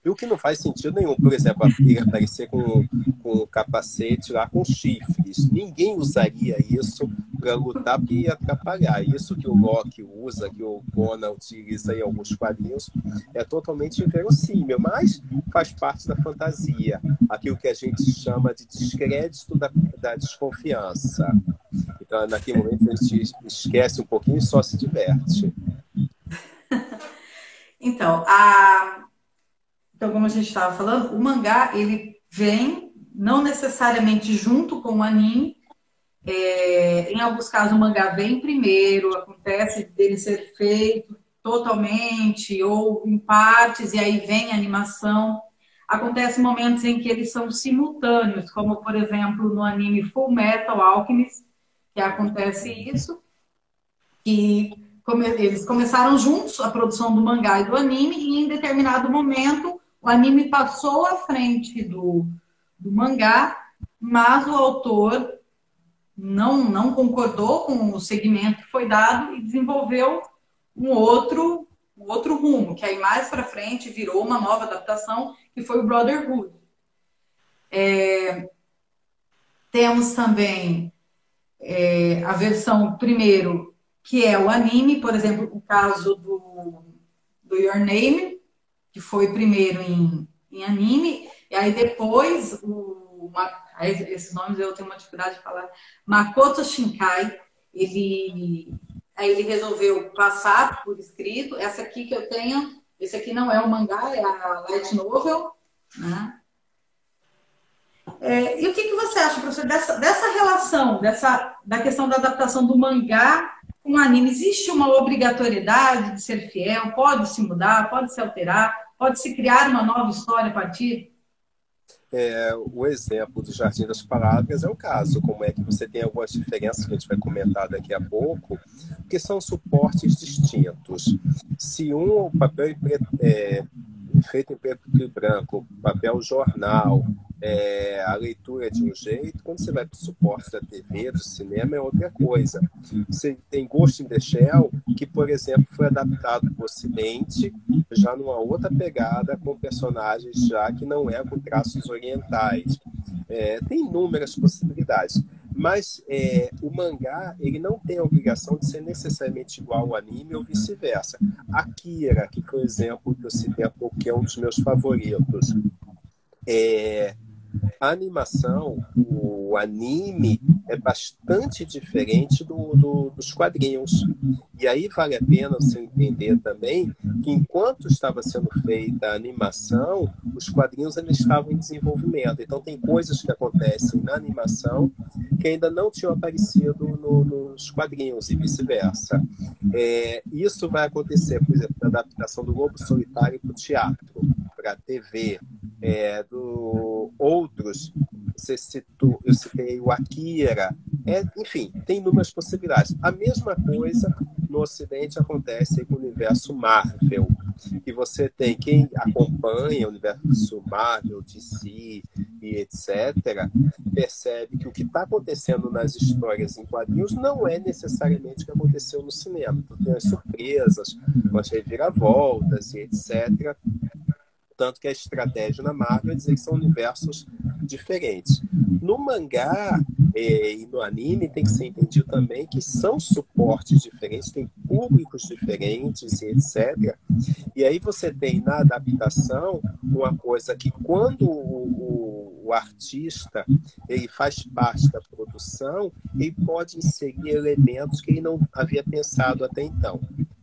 E o que não faz sentido nenhum. Por exemplo, ele aparecer com um capacete lá com chifres. Ninguém usaria isso para lutar porque ia atrapalhar. Isso que o Loki usa, que o Conan utiliza em alguns quadrinhos, é totalmente inverossímil, mas faz parte da fantasia. Aquilo que a gente chama de descrédito da desconfiança. Então, naquele momento, a gente esquece um pouquinho e só se diverte. Então, como a gente estava falando, o mangá, ele vem, não necessariamente junto com o anime. Em alguns casos, o mangá vem primeiro, acontece dele ser feito totalmente ou em partes, e aí vem a animação. Acontece momentos em que eles são simultâneos, como, por exemplo, no anime Full Metal Alchemist, que acontece isso, que eles começaram juntos a produção do mangá e do anime, e em determinado momento o anime passou à frente do mangá, mas o autor não concordou com o segmento que foi dado e desenvolveu um outro rumo, que aí mais para frente virou uma nova adaptação, que foi o Brotherhood. Temos também a versão primeiro, que é o anime, por exemplo, o caso do Your Name, que foi primeiro em anime, e aí depois, esses nomes eu tenho uma dificuldade de falar, Makoto Shinkai, ele resolveu passar por escrito. Essa aqui que eu tenho, esse aqui não é o mangá, é a light novel, né? E o que você acha, professor, dessa relação, da questão da adaptação do mangá com o anime? Existe uma obrigatoriedade de ser fiel? Pode se mudar? Pode se alterar? Pode se criar uma nova história a partir? O exemplo do Jardim das Palavras é o caso, como é que você tem algumas diferenças que a gente vai comentar daqui a pouco, que são suportes distintos. Se o papel feito em preto e branco, papel jornal, a leitura é de um jeito, quando você vai para o suporte da TV, do cinema, é outra coisa. Você tem Ghost in the Shell, que, por exemplo, foi adaptado para o Ocidente, já numa outra pegada, com personagens já que não é com traços orientais. Tem inúmeras possibilidades. Mas o mangá, ele não tem a obrigação de ser necessariamente igual ao anime ou vice-versa. Akira, que foi o exemplo que eu citei há pouco, que é um dos meus favoritos. A animação, o anime, é bastante diferente dos quadrinhos. E aí vale a pena você entender também que enquanto estava sendo feita a animação, os quadrinhos ainda estavam em desenvolvimento. Então tem coisas que acontecem na animação que ainda não tinham aparecido nos quadrinhos e vice-versa. Isso vai acontecer, por exemplo, na adaptação do Lobo Solitário para o teatro, para a TV, outros, eu citei o Akira, enfim, tem inúmeras possibilidades. A mesma coisa no Ocidente acontece com o universo Marvel, que você tem quem acompanha o universo Marvel, DC e etc., percebe que o que está acontecendo nas histórias em quadrinhos não é necessariamente o que aconteceu no cinema. Então tem as surpresas, as reviravoltas e etc., tanto que a estratégia na Marvel é dizer que são universos diferentes. No mangá e no anime tem que ser entendido também que são suportes diferentes, tem públicos diferentes e etc. E aí você tem na adaptação uma coisa que quando o artista ele faz parte da produção, ele pode inserir elementos que ele não havia pensado até então.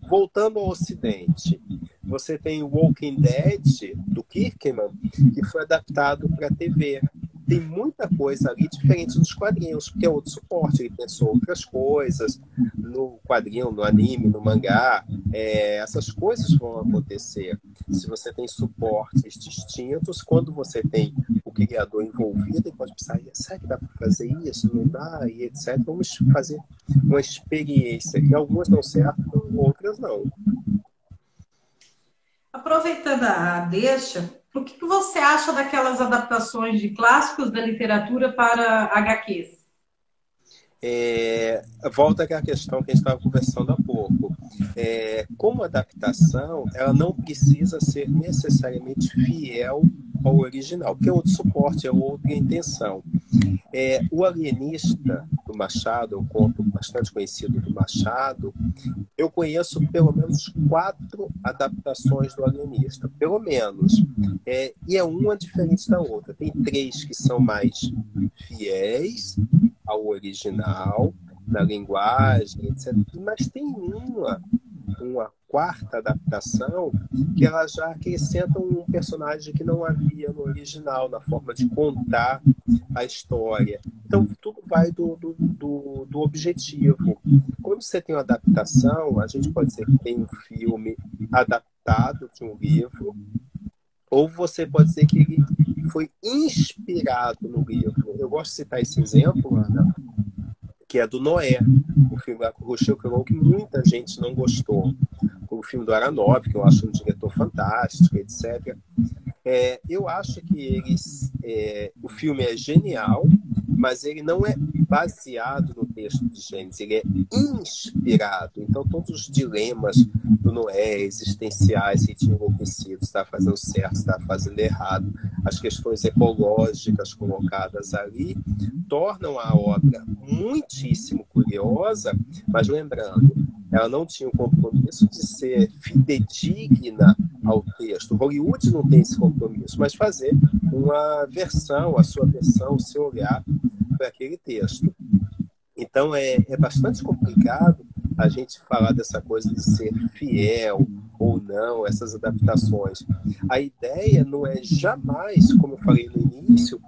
Voltando ao Ocidente, você tem o Walking Dead, do Kirkman, que foi adaptado para a TV. Tem muita coisa ali diferente dos quadrinhos, porque é outro suporte, ele pensou outras coisas no quadrinho, no anime, no mangá. Essas coisas vão acontecer. Se você tem suportes distintos, quando você tem o criador envolvido, ele pode pensar, será que dá para fazer isso? Não dá? E etc. Vamos fazer uma experiência. E algumas dão certo, outras não. Aproveitando a deixa, o que você acha daquelas adaptações de clássicos da literatura para HQs? Volta àquela questão que a gente estava conversando há pouco. Como adaptação, ela não precisa ser necessariamente fiel ao original, porque é outro suporte, é outra intenção. O Alienista, do Machado, é um conto bastante conhecido do Machado. Eu conheço pelo menos 4 adaptações do Alienista, pelo menos. E é uma diferente da outra. Tem 3 que são mais fiéis ao original, na linguagem, etc. Mas tem uma 4ª adaptação que ela já acrescenta um personagem que não havia no original, na forma de contar a história. Então, tudo vai do objetivo. Quando você tem uma adaptação, a gente pode dizer que tem um filme adaptado de um livro, ou você pode dizer que ele foi inspirado no livro. Eu gosto de citar esse exemplo, Ana, que é do Noé, o filme da Russell Crowe, que muita gente não gostou. O filme do Aronofsky, que eu acho um diretor fantástico, etc. Eu acho que o filme é genial, mas ele não é baseado no texto de Gênesis, ele é inspirado. Então, todos os dilemas do Noé, existenciais, se tinha enlouquecido, se estava fazendo certo, se estava fazendo errado, as questões ecológicas colocadas ali, tornam a obra muitíssimo curiosa, mas lembrando, ela não tinha o compromisso de ser fidedigna ao texto. Hollywood não tem esse compromisso, mas fazer uma versão, a sua versão, o seu olhar para aquele texto. Então, é bastante complicado a gente falar dessa coisa de ser fiel ou não, essas adaptações. A ideia não é jamais, como eu falei no início,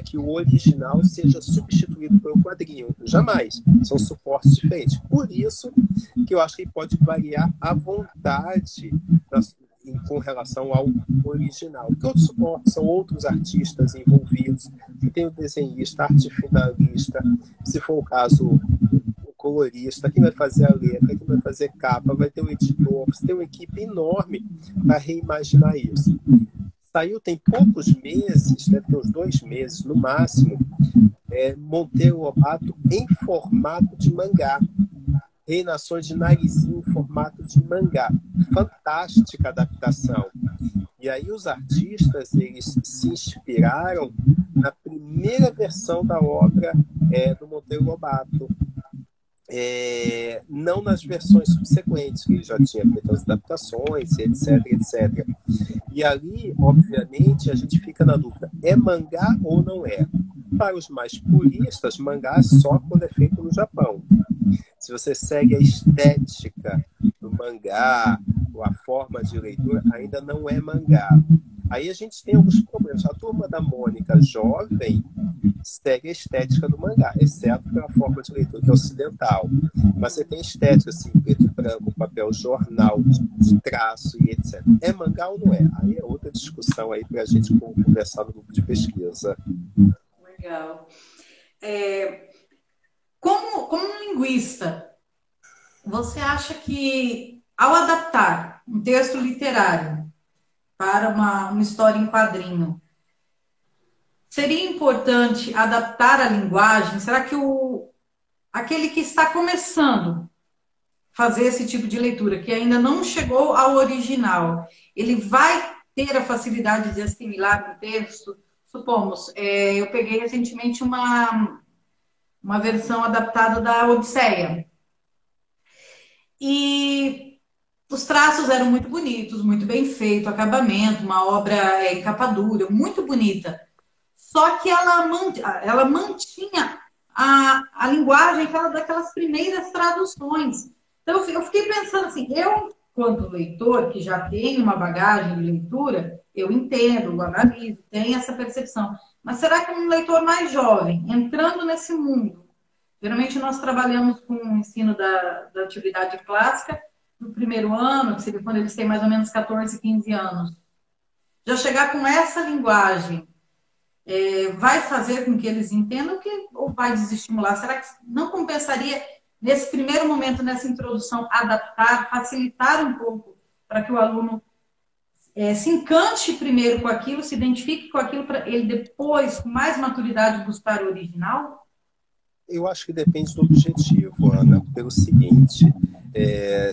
que o original seja substituído pelo quadrinho. Jamais. São suportes diferentes. Por isso que eu acho que pode variar à vontade com relação ao original. Porque outros suportes são outros artistas envolvidos, que tem o desenhista, arte finalista, se for o caso, o colorista, quem vai fazer a letra, quem vai fazer capa, vai ter um editor, você tem uma equipe enorme para reimaginar isso. Saiu tem poucos meses, deve ter uns 2 meses no máximo, Monteiro Lobato em formato de mangá. Reinações de Narizinho em formato de mangá. Fantástica adaptação. E aí os artistas eles se inspiraram na primeira versão da obra do Monteiro Lobato. Não nas versões subsequentes, que ele já tinha feito as adaptações, etc, etc. E ali, obviamente, a gente fica na dúvida, é mangá ou não é? Para os mais puristas, mangá é só quando é feito no Japão. Se você segue a estética do mangá, ou a forma de leitura, ainda não é mangá. Aí a gente tem alguns problemas. A Turma da Mônica jovem segue a estética do mangá, exceto pela forma de leitura, que é ocidental. Mas você tem estética, assim, preto e branco, papel jornal, de traço e etc. É mangá ou não é? Aí é outra discussão aí para a gente conversar no grupo de pesquisa. Legal. Como linguista, você acha que, ao adaptar um texto literário para uma história em quadrinho, seria importante adaptar a linguagem? Será que aquele que está começando a fazer esse tipo de leitura, que ainda não chegou ao original, ele vai ter a facilidade de assimilar o texto? Supomos, eu peguei recentemente uma versão adaptada da Odisseia. E os traços eram muito bonitos, muito bem feito, acabamento, uma obra em capa dura, muito bonita. Só que ela mantinha a linguagem daquelas primeiras traduções. Então, eu fiquei pensando assim, eu, quanto leitor, que já tem uma bagagem de leitura, eu entendo, eu analiso, tenho essa percepção. Mas será que um leitor mais jovem, entrando nesse mundo, geralmente nós trabalhamos com o ensino da atividade clássica no primeiro ano, que seria quando eles têm mais ou menos 14, 15 anos. Já chegar com essa linguagem vai fazer com que eles entendam ou vai desestimular? Será que não compensaria, nesse primeiro momento, nessa introdução, adaptar, facilitar um pouco para que o aluno se encante primeiro com aquilo, se identifique com aquilo, para ele depois, com mais maturidade, buscar o original? Eu acho que depende do objetivo, Ana, pelo seguinte,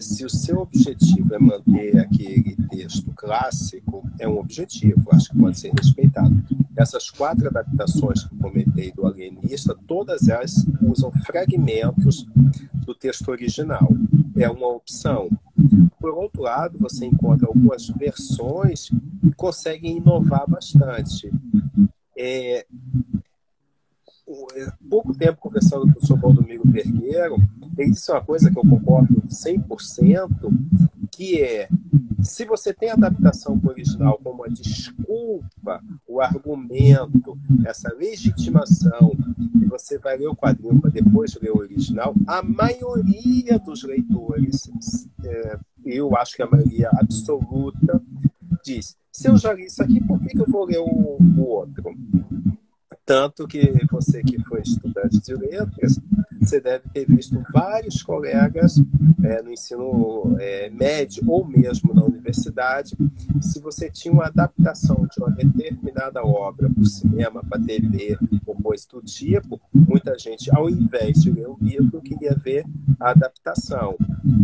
se o seu objetivo é manter aquele texto clássico, é um objetivo, acho que pode ser respeitado. Essas 4 adaptações que eu comentei do Alienista, todas elas usam fragmentos do texto original. É uma opção. Por outro lado, você encontra algumas versões que conseguem inovar bastante. Pouco tempo conversando com o professor Valdomiro Vergueiro, ele disse uma coisa que eu concordo 100%, que se você tem a adaptação original como a desculpa, o argumento, essa legitimação, e você vai ler o quadrinho para depois ler o original, a maioria dos leitores, eu acho que a maioria absoluta, diz, se eu já li isso aqui, por que eu vou ler o outro? Tanto que você que foi estudante de letras, você deve ter visto vários colegas no ensino médio ou mesmo na universidade, se você tinha uma adaptação de uma determinada obra para o cinema, para a TV ou coisa do tipo, muita gente, ao invés de ler o livro, queria ver a adaptação.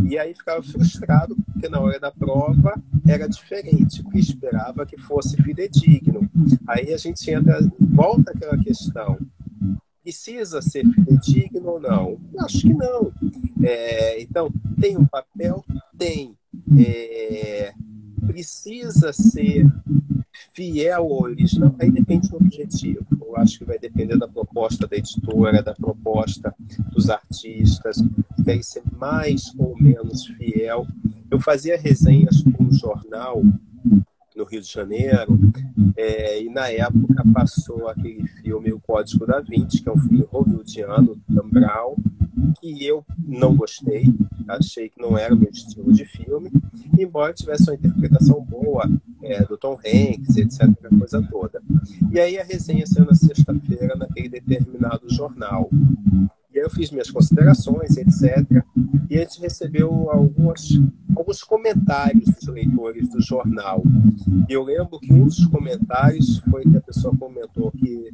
E aí ficava frustrado, porque na hora da prova era diferente, porque esperava que fosse fidedigno. Aí a gente volta àquela questão, precisa ser fidedigno ou não? Acho que não. Então, tem um papel? Tem. Precisa ser fiel ao original? Aí depende do objetivo. Eu acho que vai depender da proposta da editora, da proposta dos artistas, que querem ser mais ou menos fiel. Eu fazia resenhas com um jornal no Rio de Janeiro, e na época passou aquele filme O Código da Vinci, que é um filme hollywoodiano, do Dan Brown, que eu não gostei, achei que não era o meu estilo de filme, embora tivesse uma interpretação boa do Tom Hanks, etc., a coisa toda. E aí a resenha saiu na sexta-feira naquele determinado jornal. E aí eu fiz minhas considerações, etc. E a gente recebeu alguns comentários dos leitores do jornal. E eu lembro que um dos comentários foi que a pessoa comentou que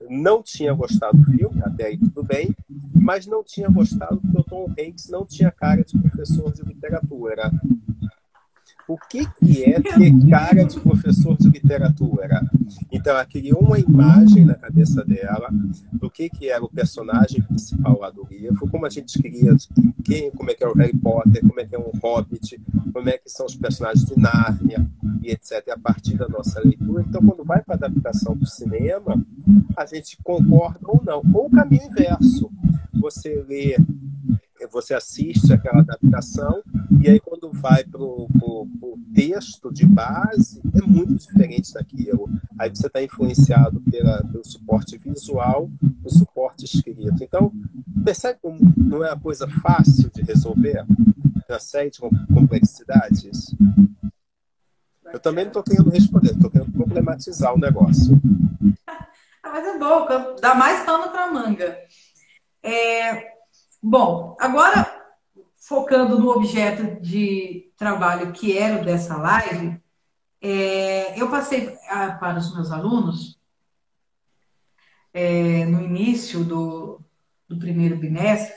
não tinha gostado do filme, até aí tudo bem, mas não tinha gostado porque o Tom Hanks não tinha cara de professor de literatura. o que é ter cara de professor de literatura. Então, ela criou uma imagem na cabeça dela do que era o personagem principal lá do livro, como a gente queria, como é que é o Harry Potter, como é que é um Hobbit, como é que são os personagens de Nárnia, e etc., a partir da nossa leitura. Então, quando vai para a adaptação para o cinema, a gente concorda ou não. Ou o caminho inverso. Você lê, você assiste aquela adaptação, e aí quando vai para o texto de base, é muito diferente daquilo. Aí você está influenciado pelo suporte visual, do suporte escrito. Então, percebe como não é uma coisa fácil de resolver? Uma série de complexidades. Eu também não estou querendo responder, estou querendo problematizar o negócio. Mas é bom, dá mais pano para manga. Bom, agora focando no objeto de trabalho que era o dessa live, eu passei para os meus alunos, no início do primeiro bimestre,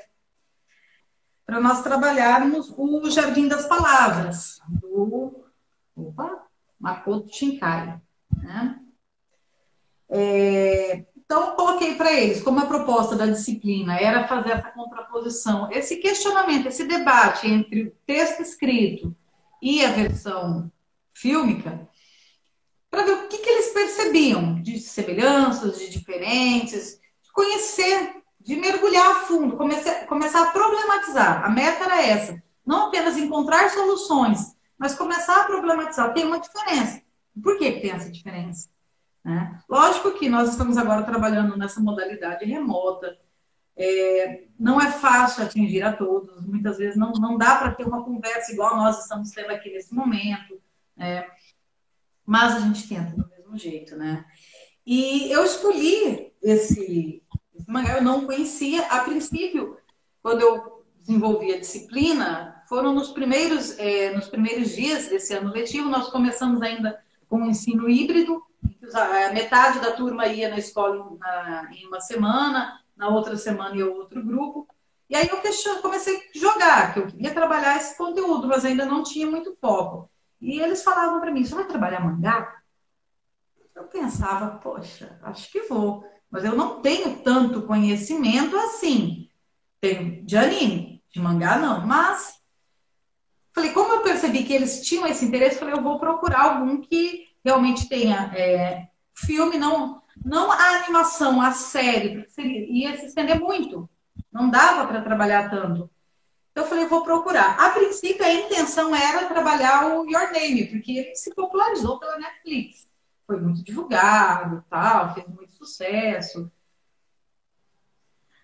para nós trabalharmos o Jardim das Palavras, do Makoto Shinkai, né? Então, coloquei para eles, como a proposta da disciplina era fazer essa contraposição, esse questionamento, esse debate entre o texto escrito e a versão fílmica, para ver o que eles percebiam de semelhanças, de diferentes, de conhecer, de mergulhar a fundo, começar a problematizar. A meta era essa, não apenas encontrar soluções, mas começar a problematizar. Tem uma diferença. Por que tem essa diferença? Lógico que nós estamos agora trabalhando nessa modalidade remota, não é fácil atingir a todos, muitas vezes não dá para ter uma conversa igual nós estamos tendo aqui nesse momento, mas a gente tenta do mesmo jeito, né? E eu escolhi esse mangá, eu não conhecia, a princípio, quando eu desenvolvi a disciplina, foram nos primeiros dias desse ano letivo, nós começamos ainda com o ensino híbrido, metade da turma ia na escola em uma semana, na outra semana ia outro grupo. E aí eu comecei a jogar, que eu queria trabalhar esse conteúdo, mas ainda não tinha muito foco. E eles falavam para mim, você vai trabalhar mangá? Eu pensava, poxa, acho que vou. Mas eu não tenho tanto conhecimento assim. Tenho de anime, de mangá não. Mas, falei, como eu percebi que eles tinham esse interesse, falei, eu vou procurar algum que realmente tenha filme, não a animação, a série, porque ia se estender muito. Não dava para trabalhar tanto. Então eu falei, vou procurar. A princípio, a intenção era trabalhar o Your Name, porque ele se popularizou pela Netflix. Foi muito divulgado e tal, fez muito sucesso.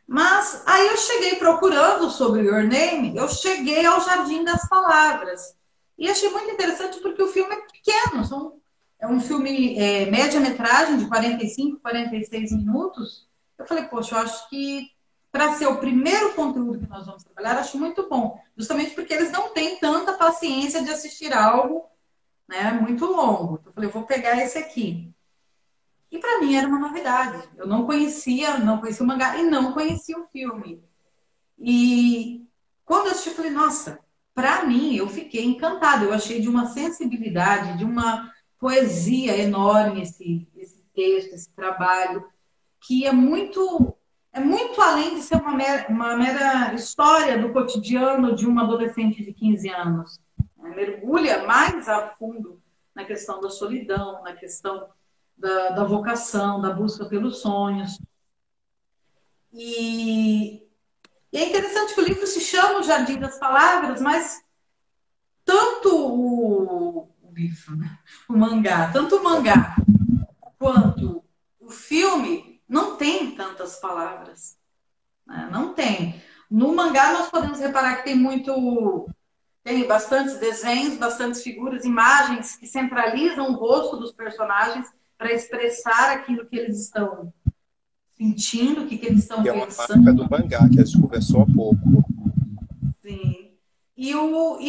Mas aí eu cheguei procurando sobre Your Name, eu cheguei ao Jardim das Palavras. E achei muito interessante porque o filme é pequeno, é um filme média-metragem de 45, 46 minutos. Eu falei, poxa, eu acho que para ser o primeiro conteúdo que nós vamos trabalhar, acho muito bom. Justamente porque eles não têm tanta paciência de assistir algo, né, muito longo. Então, eu falei, vou pegar esse aqui. E para mim era uma novidade. Eu não conhecia o mangá e não conhecia o filme. E quando eu assisti, eu falei, nossa, para mim, eu fiquei encantada. Eu achei de uma sensibilidade, de uma poesia enorme esse texto, esse trabalho, que é muito além de ser uma mera história do cotidiano de uma adolescente de 15 anos. Mergulha mais a fundo na questão da solidão, na questão da vocação, da busca pelos sonhos. E é interessante que o livro se chama O Jardim das Palavras, mas tanto o livro, né? Tanto o mangá quanto o filme não tem tantas palavras. Né? Não tem. No mangá nós podemos reparar que tem bastantes desenhos, bastantes figuras, imagens que centralizam o rosto dos personagens para expressar aquilo que eles estão sentindo, o que eles estão pensando. É uma marca do mangá, que a gente conversou há pouco. Sim. E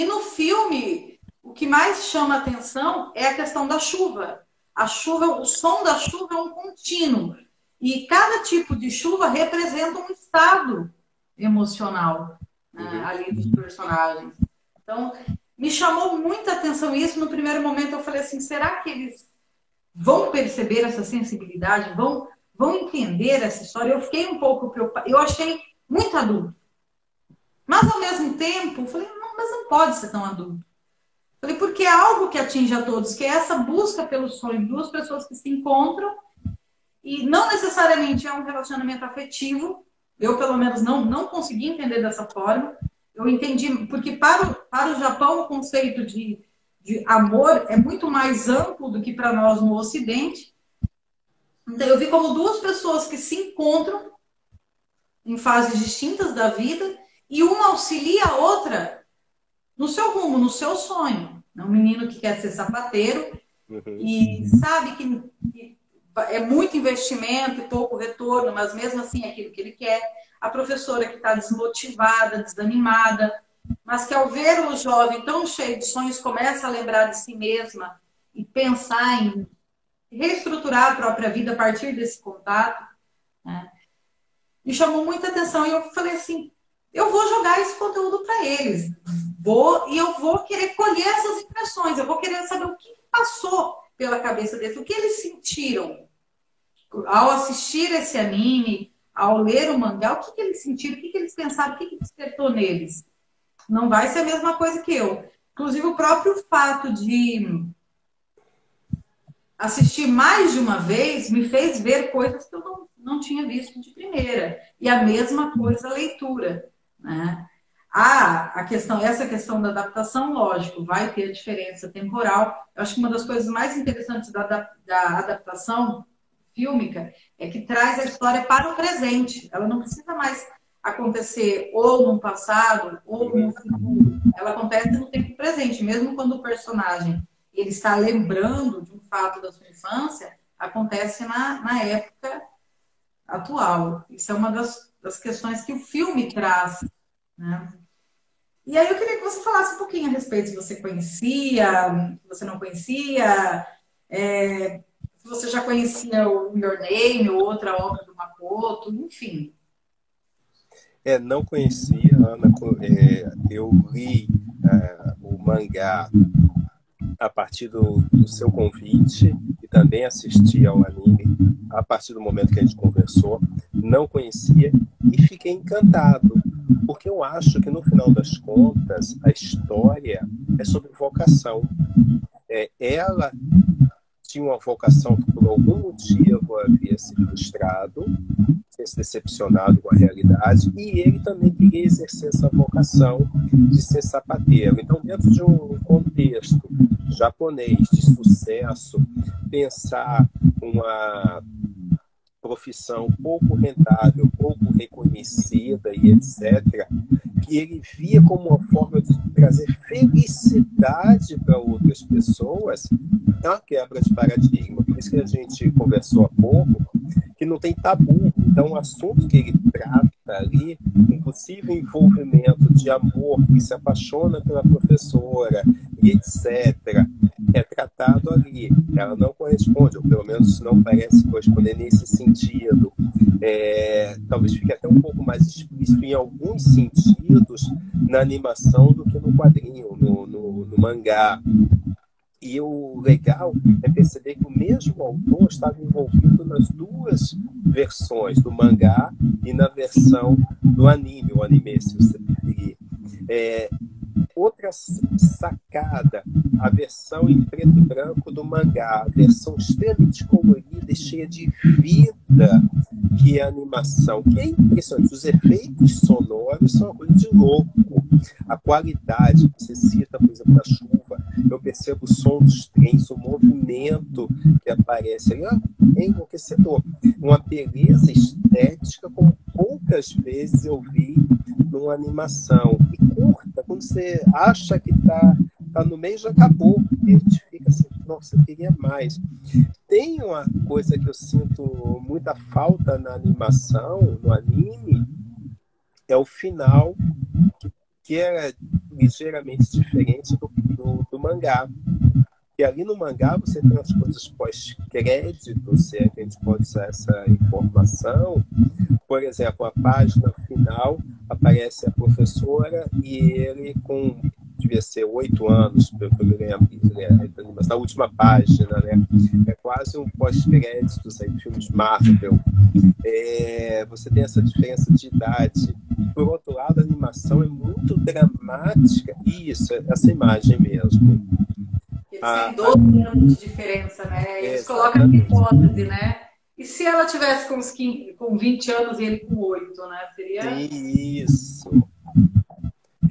no filme, o que mais chama a atenção é a questão da chuva. A chuva, o som da chuva é um contínuo. E cada tipo de chuva representa um estado emocional, né, ali dos personagens. Então, me chamou muita atenção isso. No primeiro momento eu falei assim, será que eles vão perceber essa sensibilidade? Vão entender essa história? Eu fiquei um pouco preocupada. Eu achei muito adulto. Mas, ao mesmo tempo, eu falei, não, mas não pode ser tão adulto. Falei, porque é algo que atinge a todos, que é essa busca pelo sonho. Duas pessoas que se encontram e não necessariamente é um relacionamento afetivo. Eu, pelo menos, não consegui entender dessa forma. Eu entendi, porque para o Japão o conceito de amor é muito mais amplo do que para nós no Ocidente. Então, eu vi como duas pessoas que se encontram em fases distintas da vida e uma auxilia a outra no seu rumo, no seu sonho. É um menino que quer ser sapateiro e sabe que é muito investimento e pouco retorno, mas mesmo assim é aquilo que ele quer. A professora que está desmotivada, desanimada, mas que ao ver o jovem tão cheio de sonhos começa a lembrar de si mesma e pensar em reestruturar a própria vida a partir desse contato, né? Me chamou muita atenção e eu falei assim, eu vou jogar esse conteúdo para eles. E eu vou querer colher essas impressões, eu vou querer saber o que passou pela cabeça deles, o que eles sentiram ao assistir esse anime, ao ler o mangá, o que eles sentiram, o que eles pensaram, o que despertou neles. Não vai ser a mesma coisa que eu. Inclusive, o próprio fato de assistir mais de uma vez me fez ver coisas que eu não tinha visto de primeira. E a mesma coisa a leitura, né? Essa questão da adaptação, lógico, vai ter diferença temporal. Eu acho que uma das coisas mais interessantes da adaptação fílmica é que traz a história para o presente. Ela não precisa mais acontecer ou no passado ou no futuro. Ela acontece no tempo presente. Mesmo quando o personagem ele está lembrando de um fato da sua infância, acontece na época atual. Isso é uma das questões que o filme traz, né? E aí eu queria que você falasse um pouquinho a respeito se você conhecia, se você não conhecia, se você já conhecia o Your Name ou outra obra do Makoto, enfim. Não conhecia, Ana. Eu li o mangá a partir do seu convite e também assisti ao anime a partir do momento que a gente conversou. Não conhecia e fiquei encantado, porque eu acho que no final das contas a história é sobre vocação. Ela tinha uma vocação que por algum motivo havia se frustrado, se decepcionado com a realidade, e ele também queria exercer essa vocação de ser sapateiro. Então, dentro de um contexto japonês de sucesso, pensar uma profissão pouco rentável, pouco reconhecida e etc., que ele via como uma forma de trazer felicidade para outras pessoas, é uma quebra de paradigma. Por isso que a gente conversou há pouco, que não tem tabu. Então, o assunto que ele trata ali, um possível envolvimento de amor, que se apaixona pela professora e etc., é tratado ali. Ela não corresponde, ou pelo menos não parece corresponder nesse sentido. Talvez fique até um pouco mais explícito em alguns sentidos na animação do que no quadrinho, no mangá. E o legal é perceber que o mesmo autor estava envolvido nas duas versões, do mangá e na versão do anime, o anime, se você preferir. Outra sacada, a versão em preto e branco do mangá, a versão extremamente colorida e cheia de vida, que é a animação, que é impressionante. Os efeitos sonoros são uma coisa de louco. A qualidade, você cita, por exemplo, a chuva, eu percebo o som dos trens, o movimento que aparece ali, é enlouquecedor. Uma beleza estética como poucas vezes eu vi numa animação. E curta, quando você acha que tá no meio, já acabou. E a gente fica assim, nossa, eu queria mais. Tem uma coisa que eu sinto muita falta na animação, no anime, é o final, que era ligeiramente diferente do mangá. E ali no mangá você tem as coisas pós-crédito, se é que a gente pode usar essa informação. Por exemplo, a página final aparece a professora e ele com devia ser 8 anos, pelo que eu me lembro, na última página, né? É quase um pós-créditos aí, filmes Marvel. Você tem essa diferença de idade. Por outro lado, a animação é muito dramática. Isso, essa imagem mesmo. Eles têm 12 anos de diferença, né? Eles colocam a hipótese, né? E se ela tivesse com 20 anos e ele com 8, né? Seria... Isso.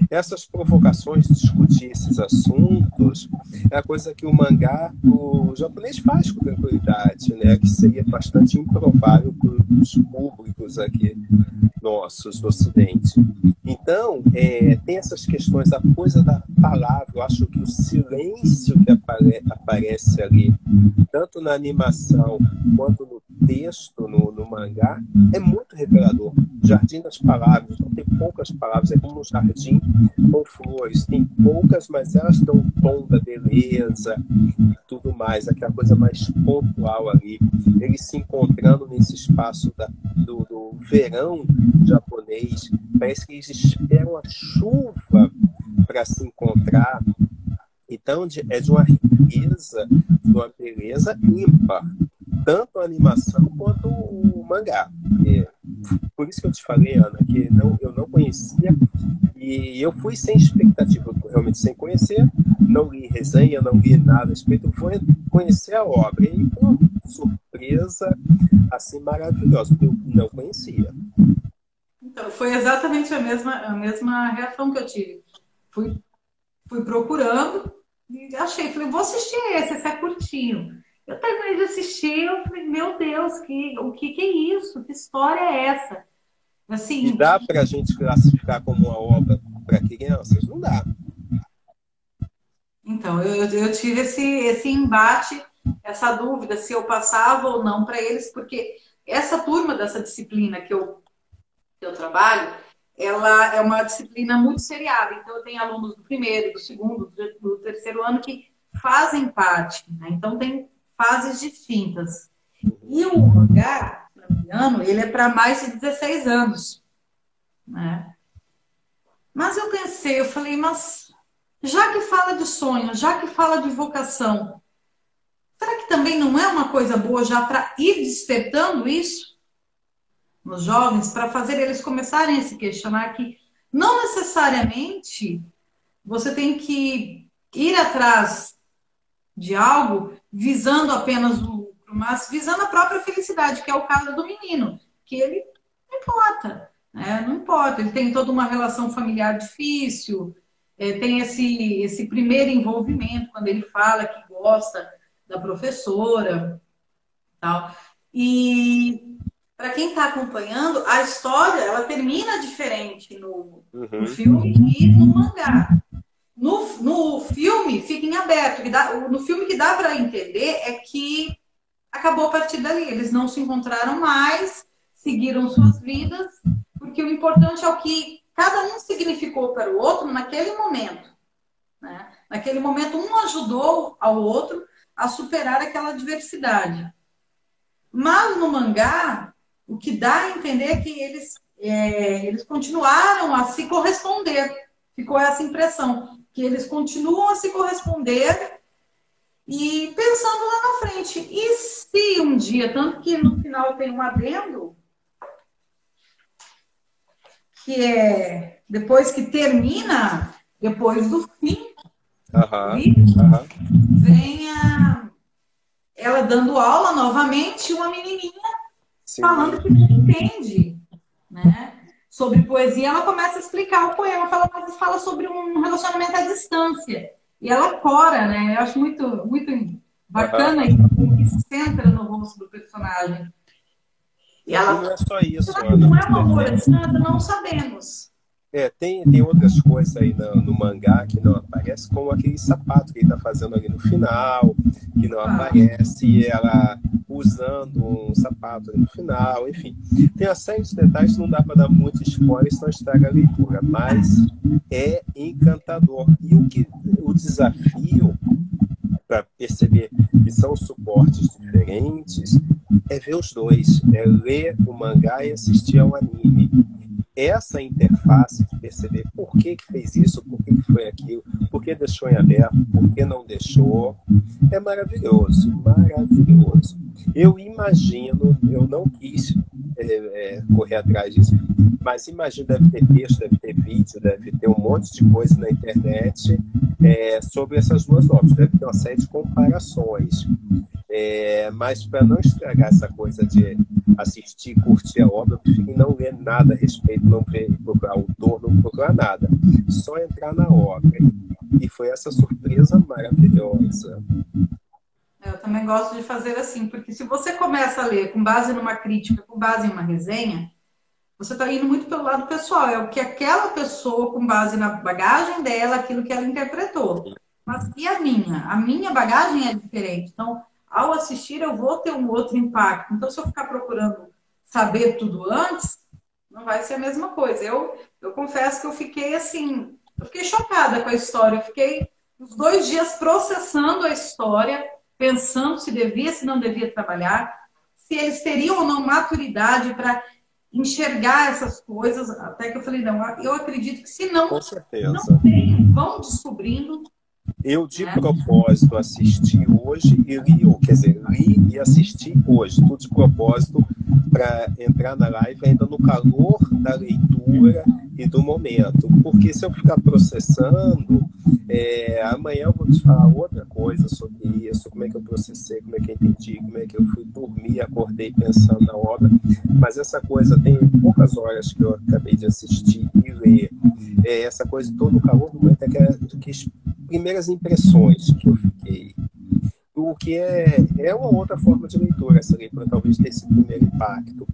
Essas provocações de discutir esses assuntos é a coisa que o mangá, o japonês faz com tranquilidade, né? Que seria bastante improvável para os públicos aqui nossos do Ocidente. Então, tem essas questões, a coisa da palavra. Eu acho que o silêncio que aparece ali, tanto na animação quanto no texto, no mangá, é muito revelador. Jardim das palavras, não tem poucas palavras, é como um jardim com flores, tem poucas, mas elas dão o tom da beleza e tudo mais, aquela coisa mais pontual ali, eles se encontrando nesse espaço do verão japonês, parece que eles esperam a chuva para se encontrar. Então é de uma riqueza, de uma beleza ímpar, tanto a animação quanto o mangá. Por isso que eu te falei, Ana, que eu não conhecia, e eu fui sem expectativa, realmente sem conhecer, não li resenha, não li nada a respeito, eu fui conhecer a obra, e foi uma surpresa assim maravilhosa, porque eu não conhecia. Então, foi exatamente a mesma reação que eu tive. Fui procurando e achei, falei, vou assistir esse é curtinho. Eu terminei de assistir, eu falei, meu Deus, o que é isso? Que história é essa? Assim, e dá para a gente classificar como uma obra para crianças? Não dá. Então, eu tive esse embate, essa dúvida se eu passava ou não para eles, porque essa turma dessa disciplina que eu trabalho, ela é uma disciplina muito seriada. Então, eu tenho alunos do primeiro, do segundo, do terceiro ano que fazem parte, né? Então, tem fases distintas. E o mangá, se não me engano, ele é para mais de 16 anos, né? Mas eu pensei, eu falei, mas já que fala de sonho, já que fala de vocação, será que também não é uma coisa boa já para ir despertando isso nos jovens, para fazer eles começarem a se questionar que não necessariamente você tem que ir atrás de algo visando apenas o lucro, mas visando a própria felicidade, que é o caso do menino, que ele não importa, né? Não importa, ele tem toda uma relação familiar difícil, tem esse primeiro envolvimento, quando ele fala que gosta da professora, tal. E para quem está acompanhando, a história ela termina diferente no filme e no mangá. No filme fica em aberto. No filme que dá para entender é que acabou a partir dali. Eles não se encontraram mais, seguiram suas vidas, porque o importante é o que cada um significou para o outro naquele momento, né? Naquele momento, um ajudou ao outro a superar aquela adversidade. Mas no mangá, o que dá a entender é que eles continuaram a se corresponder. Ficou essa impressão, que eles continuam a se corresponder e pensando lá na frente. E se um dia, tanto que no final tem um adendo, que é depois que termina, depois do fim, vem ela dando aula novamente, uma menininha falando que não entende, né? Sobre poesia, ela começa a explicar o poema, fala sobre um relacionamento à distância. E ela cora, né? Eu acho muito, muito bacana isso, que se centra no rosto do personagem. E ela, não é só isso. Não é uma amor à distância, não sabemos. Tem outras coisas aí no mangá que não aparece, como aquele sapato que ele está fazendo ali no final, que não aparece, e ela usando um sapato ali no final, enfim. Tem uma série de detalhes que não dá para dar muito spoiler, senão estraga a leitura, mas é encantador. E o desafio para perceber que são suportes diferentes é ver os dois, é ler o mangá e assistir ao anime. essa interface de perceber por que fez isso, por que foi aquilo, por que deixou em aberto, por que não deixou, é maravilhoso, maravilhoso. Eu imagino, eu não quis correr atrás disso, mas imagino, deve ter texto, deve ter vídeo, deve ter um monte de coisa na internet sobre essas duas obras, deve ter uma série de comparações. Mas para não estragar essa coisa de assistir, curtir a obra, eu prefiro não ler nada a respeito, não procurar autor, não procurar nada, só entrar na obra. E foi essa surpresa maravilhosa. Eu também gosto de fazer assim, porque se você começa a ler com base numa crítica, com base em uma resenha, você está indo muito pelo lado pessoal, é o que aquela pessoa, com base na bagagem dela, aquilo que ela interpretou. Mas e a minha? A minha bagagem é diferente. Então, ao assistir, eu vou ter um outro impacto. Então, se eu ficar procurando saber tudo antes, não vai ser a mesma coisa. Eu confesso que eu fiquei assim, eu fiquei chocada com a história. Eu fiquei uns 2 dias processando a história, pensando se devia, se não devia trabalhar, se eles teriam ou não maturidade para enxergar essas coisas. Até que eu falei, não, eu acredito que se não, com certeza, não tem, vão descobrindo. Eu, de propósito, assisti hoje e li, quer dizer, li e assisti hoje, tudo de propósito, para entrar na live ainda no calor da leitura e do momento. Porque se eu ficar processando, amanhã eu vou te falar outra coisa sobre isso, como é que eu processei, como é que eu entendi, como é que eu fui dormir, acordei pensando na obra. Mas essa coisa, tem poucas horas que eu acabei de assistir e ler. Essa coisa, todo o calor do momento, que primeiras impressões que eu fiquei. O que é uma outra forma de leitura, essa leitura talvez desse primeiro impacto.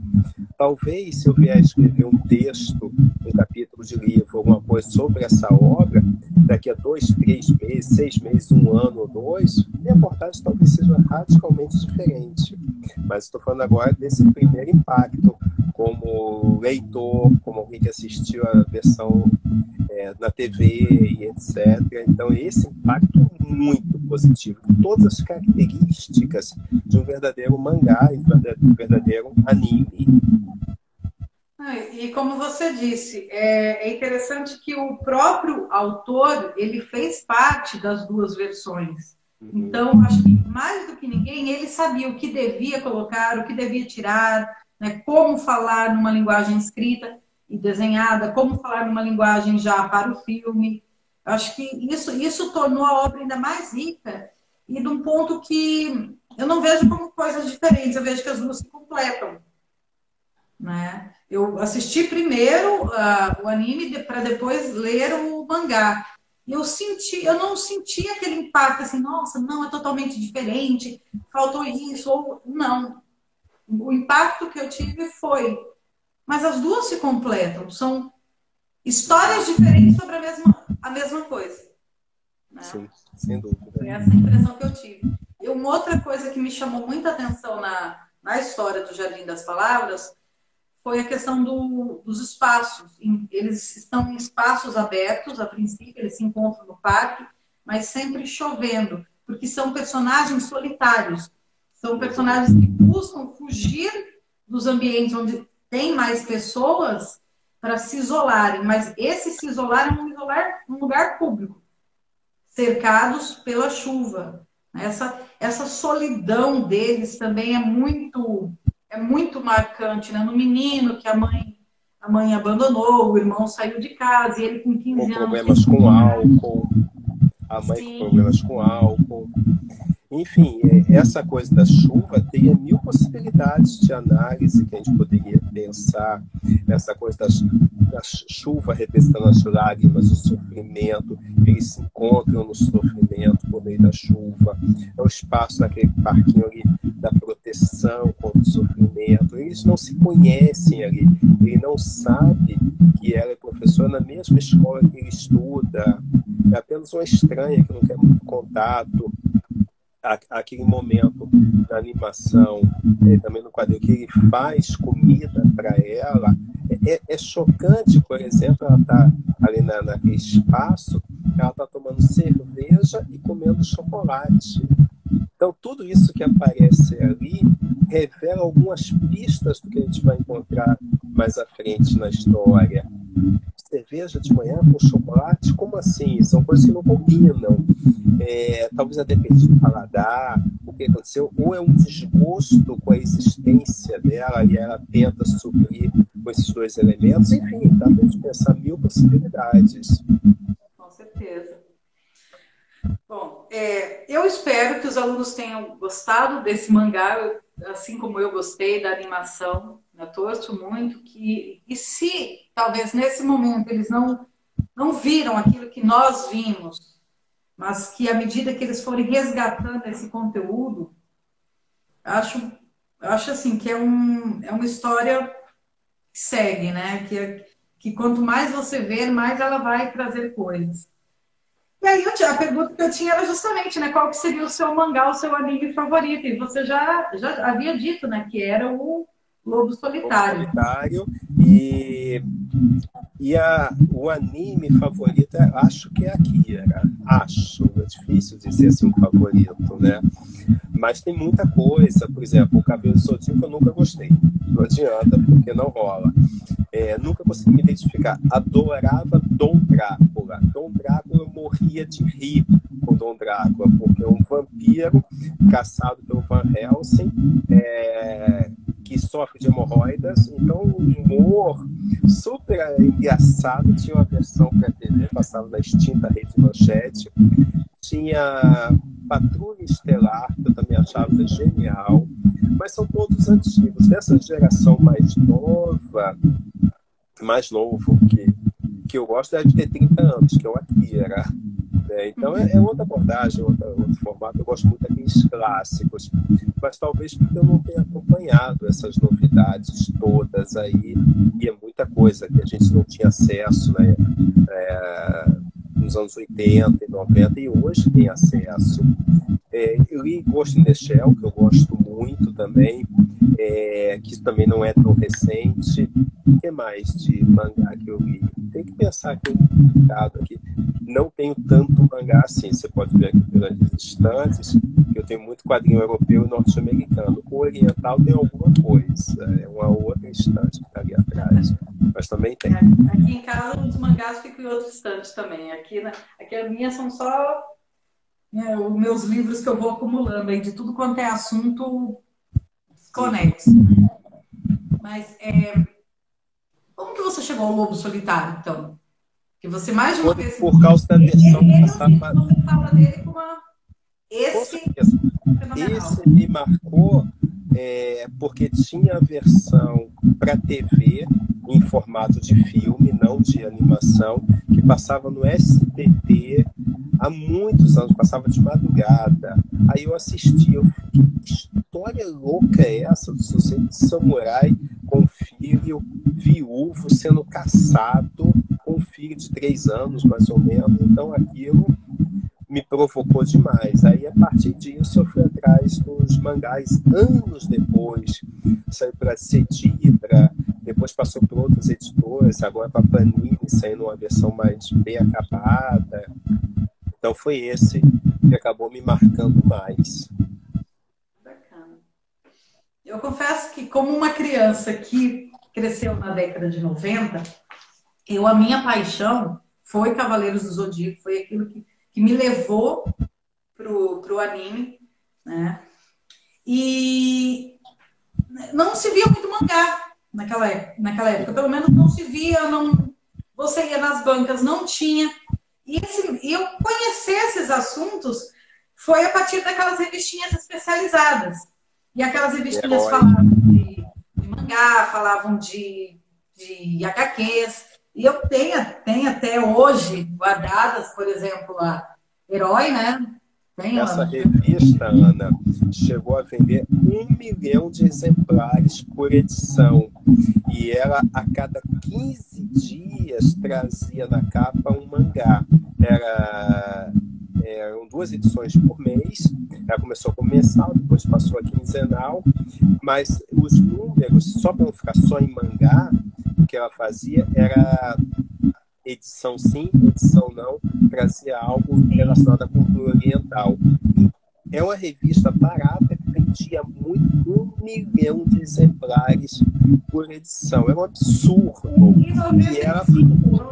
Talvez, se eu vier escrever um texto, um capítulo de livro, alguma coisa sobre essa obra, daqui a 2, 3 meses, 6 meses, 1 ano ou 2, minha abordagem talvez seja radicalmente diferente. Mas estou falando agora desse primeiro impacto, como leitor, como alguém que assistiu a versão na TV e etc. Então, esse impacto é muito positivo. Todas as características de um verdadeiro mangá e de um verdadeiro anime. E como você disse, é interessante que o próprio autor, ele fez parte das 2 versões. Então, acho que mais do que ninguém, ele sabia o que devia colocar, o que devia tirar, né, como falar numa linguagem escrita e desenhada, como falar numa linguagem já para o filme. Acho que isso tornou a obra ainda mais rica e de um ponto que eu não vejo como coisas diferentes, eu vejo que as 2 se completam, né? Eu assisti primeiro o anime para depois ler o mangá. E eu não senti aquele impacto assim, nossa, não, é totalmente diferente, faltou isso, ou não. O impacto que eu tive foi... Mas as 2 se completam, são histórias diferentes sobre a mesma coisa. Né? Sim, sem dúvida. Foi essa a impressão que eu tive. E uma outra coisa que me chamou muita atenção na história do Jardim das Palavras foi a questão dos espaços. Eles estão em espaços abertos, a princípio, eles se encontram no parque, mas sempre chovendo, porque são personagens solitários. São personagens que buscam fugir dos ambientes onde tem mais pessoas para se isolarem, mas esse se isolar é um lugar público, cercados pela chuva. Essa solidão deles também é muito marcante, né? No menino que a mãe abandonou, o irmão saiu de casa e ele com 15 anos... problemas com álcool, a mãe com problemas com álcool. Enfim, essa coisa da chuva tem 1000 possibilidades de análise que a gente poderia pensar. Essa coisa da chuva representando as lágrimas, o sofrimento, eles se encontram no sofrimento por meio da chuva. É o espaço daquele parquinho ali da proteção contra o sofrimento. Eles não se conhecem ali. Ele não sabe que ela é professora na mesma escola que ele estuda. É apenas uma estranha que não quer muito contato. Aquele momento na animação, também no quadrinho, que ele faz comida para ela, é chocante. Por exemplo, ela está ali naquele espaço, ela está tomando cerveja e comendo chocolate. Então, tudo isso que aparece ali revela algumas pistas do que a gente vai encontrar mais à frente na história. Cerveja de manhã com chocolate? Como assim? São coisas que não combinam. Talvez a depender do paladar, o que aconteceu, ou é um desgosto com a existência dela e ela tenta suprir com esses dois elementos. Enfim, dá pra gente pensar mil possibilidades. Com certeza. Bom, eu espero que os alunos tenham gostado desse mangá, assim como eu gostei da animação. Eu torço muito que, e se talvez nesse momento eles não viram aquilo que nós vimos, mas que à medida que eles forem resgatando esse conteúdo, acho assim que é uma história que segue, né? Que quanto mais você ver, mais ela vai trazer coisas. E aí a pergunta que eu tinha era justamente, né, qual que seria o seu mangá, o seu anime favorito? E você já havia dito, né, que era o Lobo Solitário. Lobo Solitário o anime favorito, acho que é Akira. Acho, é difícil dizer assim um favorito, né? Mas tem muita coisa, por exemplo, o Cabelo do Zodíaco eu nunca gostei. Não adianta, porque não rola. Nunca consegui me identificar. Adorava Dom Drácula. Dom Drácula, eu morria de rir com Dom Drácula, porque é um vampiro caçado pelo Van Helsing, que sofre de hemorroidas. Então, o humor super engraçado. Tinha uma versão para TV, passava na extinta Rede Manchete. Tinha Patrulha Estelar, que eu também achava genial. Mas são todos antigos. Dessa geração mais novo que eu gosto, deve ter 30 anos, que é o Akira. Então é outra abordagem, outro formato. Eu gosto muito daqueles clássicos, mas talvez porque eu não tenha acompanhado essas novidades todas aí, e é muita coisa que a gente não tinha acesso, né? Nos anos 80 e 90, e hoje tem acesso. Eu li Ghost in the Shell, que eu gosto muito também, que também não é tão recente. O que mais de mangá que eu li? Tem que pensar aqui um bocado aqui. Não tenho tanto mangá assim. Você pode ver aqui pelas estantes que eu tenho muito quadrinho europeu e norte-americano. O oriental tem alguma coisa. É uma outra estante que está ali atrás. Mas também tem. Aqui em casa, os mangás ficam em outra estante também. Aqui a minha são só os meus livros que eu vou acumulando aí, de tudo quanto é assunto conexo. Mas como que você chegou ao Lobo Solitário, então? Que você mais de uma vez... Por causa da versão que você fala dele como esse me marcou porque tinha a versão para TV em formato de filme, não de animação, que passava no SBT há muitos anos, passava de madrugada. Aí eu assisti, eu fiquei, que história louca é essa do sujeito de samurai com um filho viúvo sendo caçado, com um filho de 3 anos, mais ou menos. Então aquilo me provocou demais. Aí, a partir disso, eu fui atrás dos mangás anos depois. Saiu para Cedibra, depois passou por outras editoras, agora para Panini, saindo uma versão mais bem acabada. Então, foi esse que acabou me marcando mais. Bacana. Eu confesso que, como uma criança que cresceu na década de 90, a minha paixão foi Cavaleiros do Zodíaco, foi aquilo que me levou pro anime, né? E não se via muito mangá naquela época, pelo menos não se via, você ia nas bancas, não tinha. E eu conhecer esses assuntos foi a partir daquelas revistinhas especializadas. E aquelas revistinhas falavam de mangá, falavam de HQs. E eu tenho até hoje guardadas, por exemplo, a Herói, né? Essa revista, Ana, chegou a vender 1 milhão de exemplares por edição. E ela, a cada 15 dias, trazia na capa um mangá. Eram 2 edições por mês. Ela começou como mensal, depois passou a quinzenal. Mas os números, só para não ficar só em mangá, o que ela fazia era edição sim, edição não, trazia algo relacionado à cultura oriental. É uma revista barata que vendia muito, 1 milhão de exemplares por edição. Era um absurdo. E era...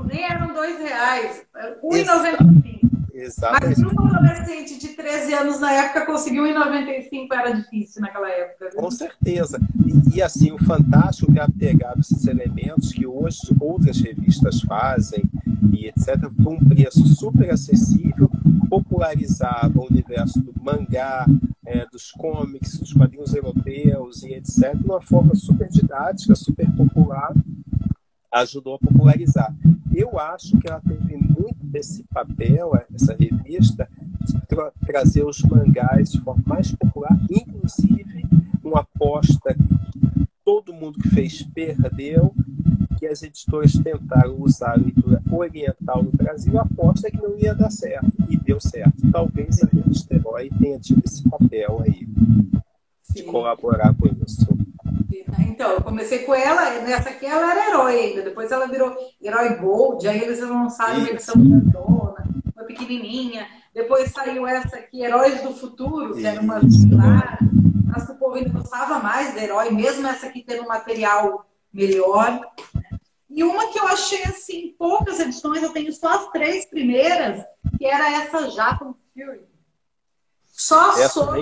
nem eram R$2, era R$1,95. Exatamente. Mas um adolescente de 13 anos na época conseguiu R$1,95, era difícil naquela época. Viu? Com certeza. E assim, o fantástico é pegar esses elementos que hoje outras revistas fazem, e etc., por um preço super acessível, popularizava o universo do mangá, dos comics, dos quadrinhos europeus e etc., de uma forma super didática, super popular, ajudou a popularizar. Eu acho que ela teve muito desse papel, essa revista, de trazer os mangás de forma mais popular, inclusive uma aposta que todo mundo que fez perdeu, que as editoras tentaram usar a leitura oriental no Brasil, a aposta é que não ia dar certo, e deu certo. Talvez a revista Herói tenha tido esse papel aí, de colaborar com isso. Então, eu comecei com ela, nessa aqui ela era Herói ainda, depois ela virou Herói Gold, aí eles lançaram uma edição grandona, uma pequenininha, depois saiu essa aqui, Heróis do Futuro, que era uma similar, mas o povo ainda gostava mais da Herói, mesmo essa aqui tendo um material melhor. E uma que eu achei, assim, poucas edições, eu tenho só as 3 primeiras, que era essa Japan Fury. Só sobre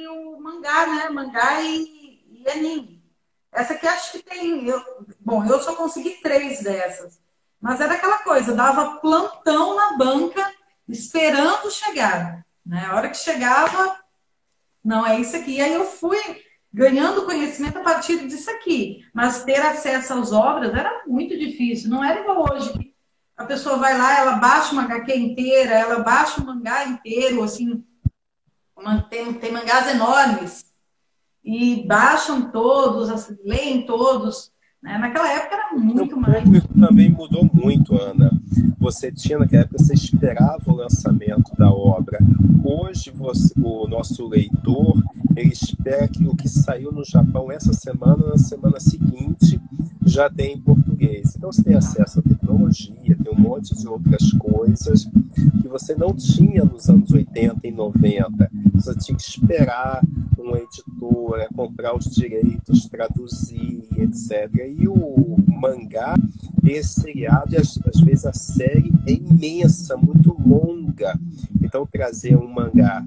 o mangá, né? Mangá e anime. Essa aqui acho que tem... eu só consegui 3 dessas. Mas era aquela coisa, eu dava plantão na banca, esperando chegar. Né? A hora que chegava, não, é isso aqui. E aí eu fui ganhando conhecimento a partir disso aqui. Mas ter acesso às obras era muito difícil. Não era igual hoje, que a pessoa vai lá, ela baixa uma HQ inteira, ela baixa um mangá inteiro, assim... Tem mangás enormes e baixam todos, assim, leem todos. Né? Naquela época era muito mais. O público também mudou muito, Ana. Você tinha, naquela época, você esperava o lançamento da obra. Hoje, o nosso leitor, ele espera que o que saiu no Japão essa semana, na semana seguinte, já tem em português. Então, você tem acesso à tecnologia, tem um monte de outras coisas que você não tinha nos anos 80 e 90. Você tinha que esperar uma editora, comprar os direitos, traduzir, etc. E o mangá, esse seriado, e às vezes a série é imensa, muito longa. Então, trazer um mangá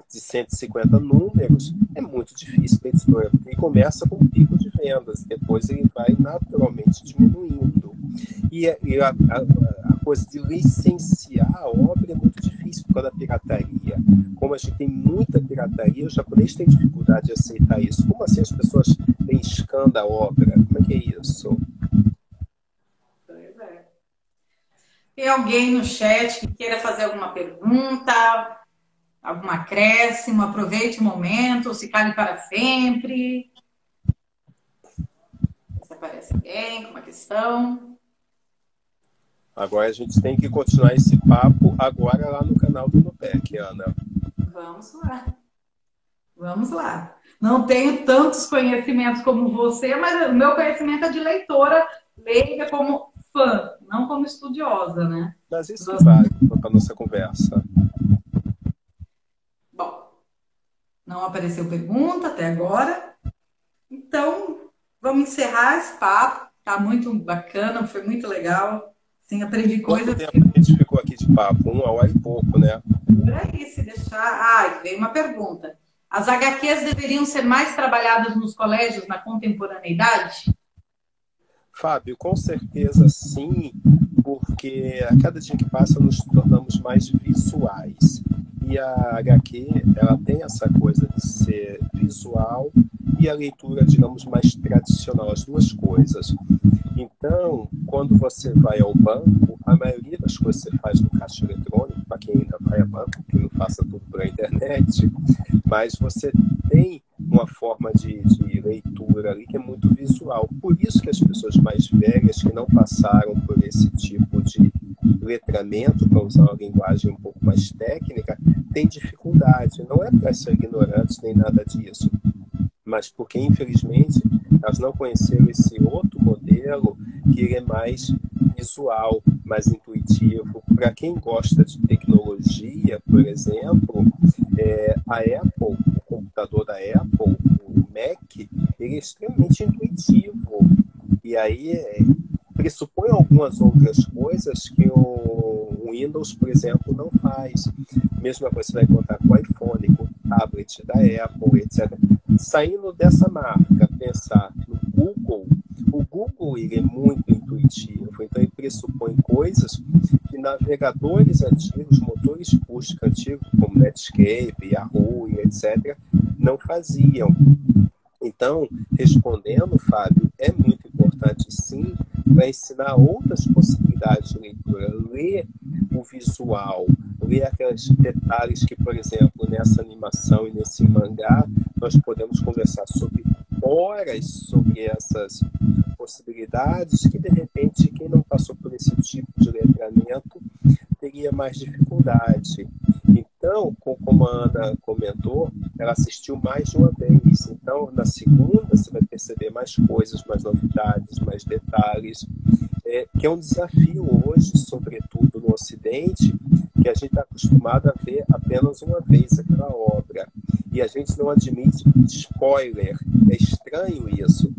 de 150 números é muito difícil para a editora, porque ele começa com um pico de vendas, depois ele vai naturalmente diminuindo. E a coisa de licenciar a obra é muito difícil por causa da pirataria. Como a gente tem muita pirataria, o japonês tem dificuldade de aceitar isso. Como assim as pessoas têm scan da obra? Como é que é isso? Pois é. Tem alguém no chat que queira fazer alguma pergunta? Algum acréscimo, aproveite o momento, ou se cale para sempre. Se aparece alguém com uma questão. Agora a gente tem que continuar esse papo agora lá no canal do Nupec, Ana. Vamos lá. Vamos lá. Não tenho tantos conhecimentos como você, mas o meu conhecimento é de leitora, leiga como fã, não como estudiosa, né? Mas isso vale para a nossa conversa. Não apareceu pergunta até agora. Então, vamos encerrar esse papo. Tá muito bacana, foi muito legal. Sim, aprendi coisas. Quanto tempo a gente ficou aqui de papo? 1 hora e pouco, né? Por aí, se deixar... veio uma pergunta. As HQs deveriam ser mais trabalhadas nos colégios na contemporaneidade? Fábio, com certeza sim, porque a cada dia que passa nos tornamos mais visuais. E a HQ, ela tem essa coisa de ser visual e a leitura, digamos, mais tradicional, as duas coisas. Então, quando você vai ao banco, a maioria das coisas você faz no caixa eletrônico, para quem ainda vai a banco, que não faça tudo pela internet, mas você tem uma forma de leitura ali que é muito visual. Por isso que as pessoas mais velhas, que não passaram por esse tipo de letramento, para usar uma linguagem um pouco mais técnica, têm dificuldade. Não é para ser ignorantes nem nada disso, mas porque, infelizmente, elas não conheceram esse outro modelo que ele é mais visual, mais intuitivo. Para quem gosta de tecnologia, por exemplo, a Apple, o computador da Apple, o Mac, ele é extremamente intuitivo. E aí pressupõe algumas outras coisas que o Windows, por exemplo, não faz. Mesmo que você vai contar com o iPhone, com o tablet da Apple, etc. Saindo dessa marca, pensar no Google, o Google ele é muito intuitivo, então ele pressupõe coisas que navegadores antigos, motores de busca antigos, como Netscape, Yahoo, etc., não faziam. Então, respondendo, Fábio, é muito importante, sim, para ensinar outras possibilidades de leitura. Ler o visual, ler aqueles detalhes que, por exemplo, nessa animação e nesse mangá, nós podemos conversar sobre horas sobre essas possibilidades que, de repente, quem não passou por esse tipo de letramento teria mais dificuldade. Então, como a Ana comentou, ela assistiu mais de uma vez. Então, na segunda, você vai perceber mais coisas, mais novidades, mais detalhes, que é um desafio hoje, sobretudo no Ocidente, que a gente está acostumado a ver apenas uma vez aquela obra. E a gente não admite spoiler. É estranho isso,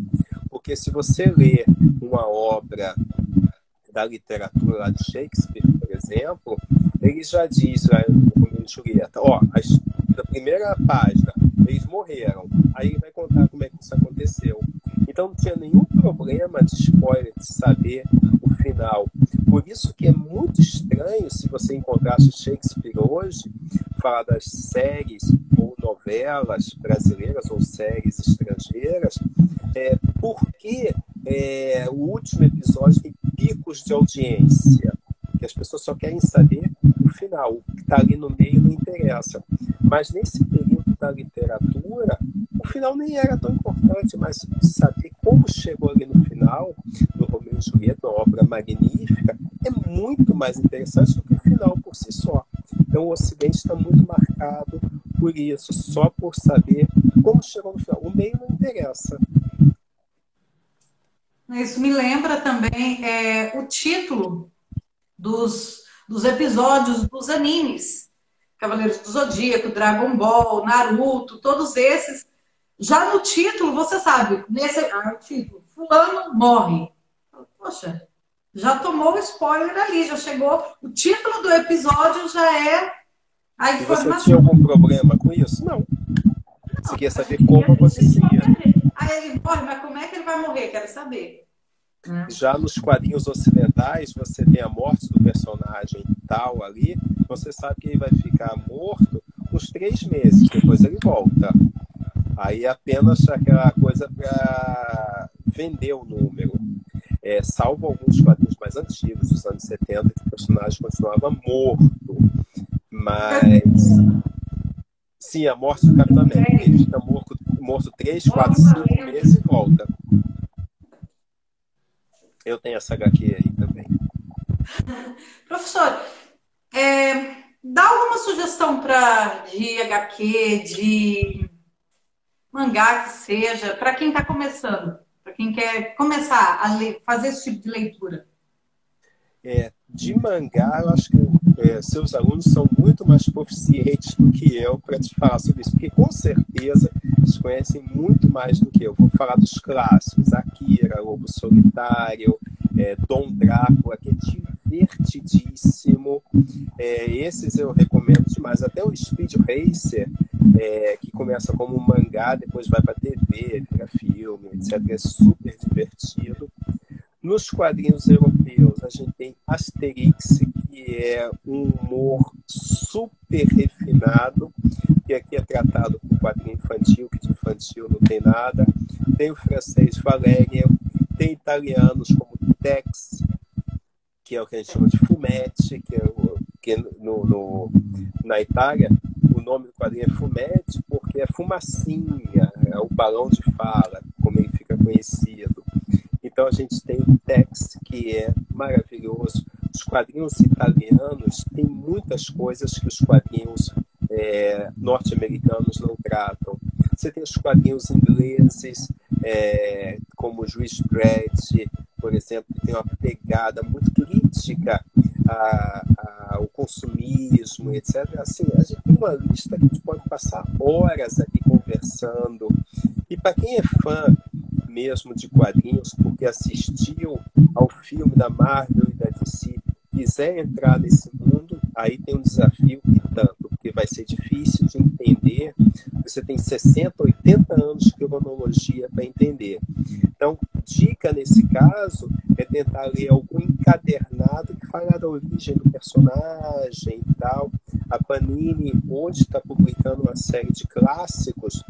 porque se você lê uma obra da literatura lá de Shakespeare, por exemplo, ele já diz lá no Romeu e Julieta, na primeira página, eles morreram. Aí ele vai contar como é que isso aconteceu. Então não tinha nenhum problema de spoiler, de saber o final. Por isso que é muito estranho se você encontrasse Shakespeare hoje, falar das séries ou novelas brasileiras ou séries estrangeiras, porque o último episódio tem picos de audiência, que as pessoas só querem saber o final, o que está ali no meio não interessa. Mas nesse período da literatura, o final nem era tão importante, mas saber como chegou ali no final, do Romeu e Julieta, uma obra magnífica, é muito mais interessante do que o final por si só. Então o Ocidente está muito marcado por isso, só por saber como chegou no final. O meio não interessa. Isso me lembra também o título dos episódios dos animes. Cavaleiros do Zodíaco, Dragon Ball, Naruto, todos esses. Já no título, você sabe, o título, fulano morre. Poxa, já tomou o spoiler ali, já chegou. O título do episódio já é a informação. E você tinha algum problema com isso? Não. Você quer saber como acontecia. Aí ele morre, mas como é que ele vai morrer? Quero saber. Já nos quadrinhos ocidentais, você tem a morte do personagem tal ali, você sabe que ele vai ficar morto uns 3 meses, depois ele volta. Aí apenas aquela coisa para vender o número. Salvo alguns quadrinhos mais antigos, dos anos 70, que o personagem continuava morto. Mas... Sim, a morte do Capitão América. Ele fica morto 3, 4, 5 meses e volta. Eu tenho essa HQ aí também. Professor, dá alguma sugestão de HQ, de mangá que seja, para quem está começando, para quem quer começar a fazer esse tipo de leitura? De mangá, eu acho que seus alunos são muito mais proficientes do que eu para te falar sobre isso, porque com certeza eles conhecem muito mais do que eu. Vou falar dos clássicos, Akira, Lobo Solitário, Dom Drácula, que é divertidíssimo. Esses eu recomendo demais. Até o Speed Racer, que começa como um mangá, depois vai para TV, vira filme, etc. É super divertido. Nos quadrinhos europeus, a gente tem Asterix, que é um humor super refinado, que aqui é tratado como quadrinho infantil, que de infantil não tem nada. Tem o francês Valérian, tem italianos como Tex, que é o que a gente chama de Fumetti, que na Itália o nome do quadrinho é Fumetti porque é fumacinha, é o balão de fala, como ele fica conhecido. Então a gente tem o Tex, que é maravilhoso. Os quadrinhos italianos têm muitas coisas que os quadrinhos norte-americanos não tratam. Você tem os quadrinhos ingleses, como o Juiz Dredd, por exemplo, que tem uma pegada muito crítica ao consumismo, etc. Assim, a gente tem uma lista que a gente pode passar horas aqui conversando. E para quem é fã mesmo de quadrinhos, porque assistiu ao filme da Marvel e da DC, quiser entrar nesse mundo, aí tem um desafio e tanto, porque vai ser difícil de entender. Você tem 60, 80 anos de cronologia para entender. Então, dica nesse caso é tentar ler algum encadernado que fala da origem do personagem e tal. A Panini hoje está publicando uma série de clássicos,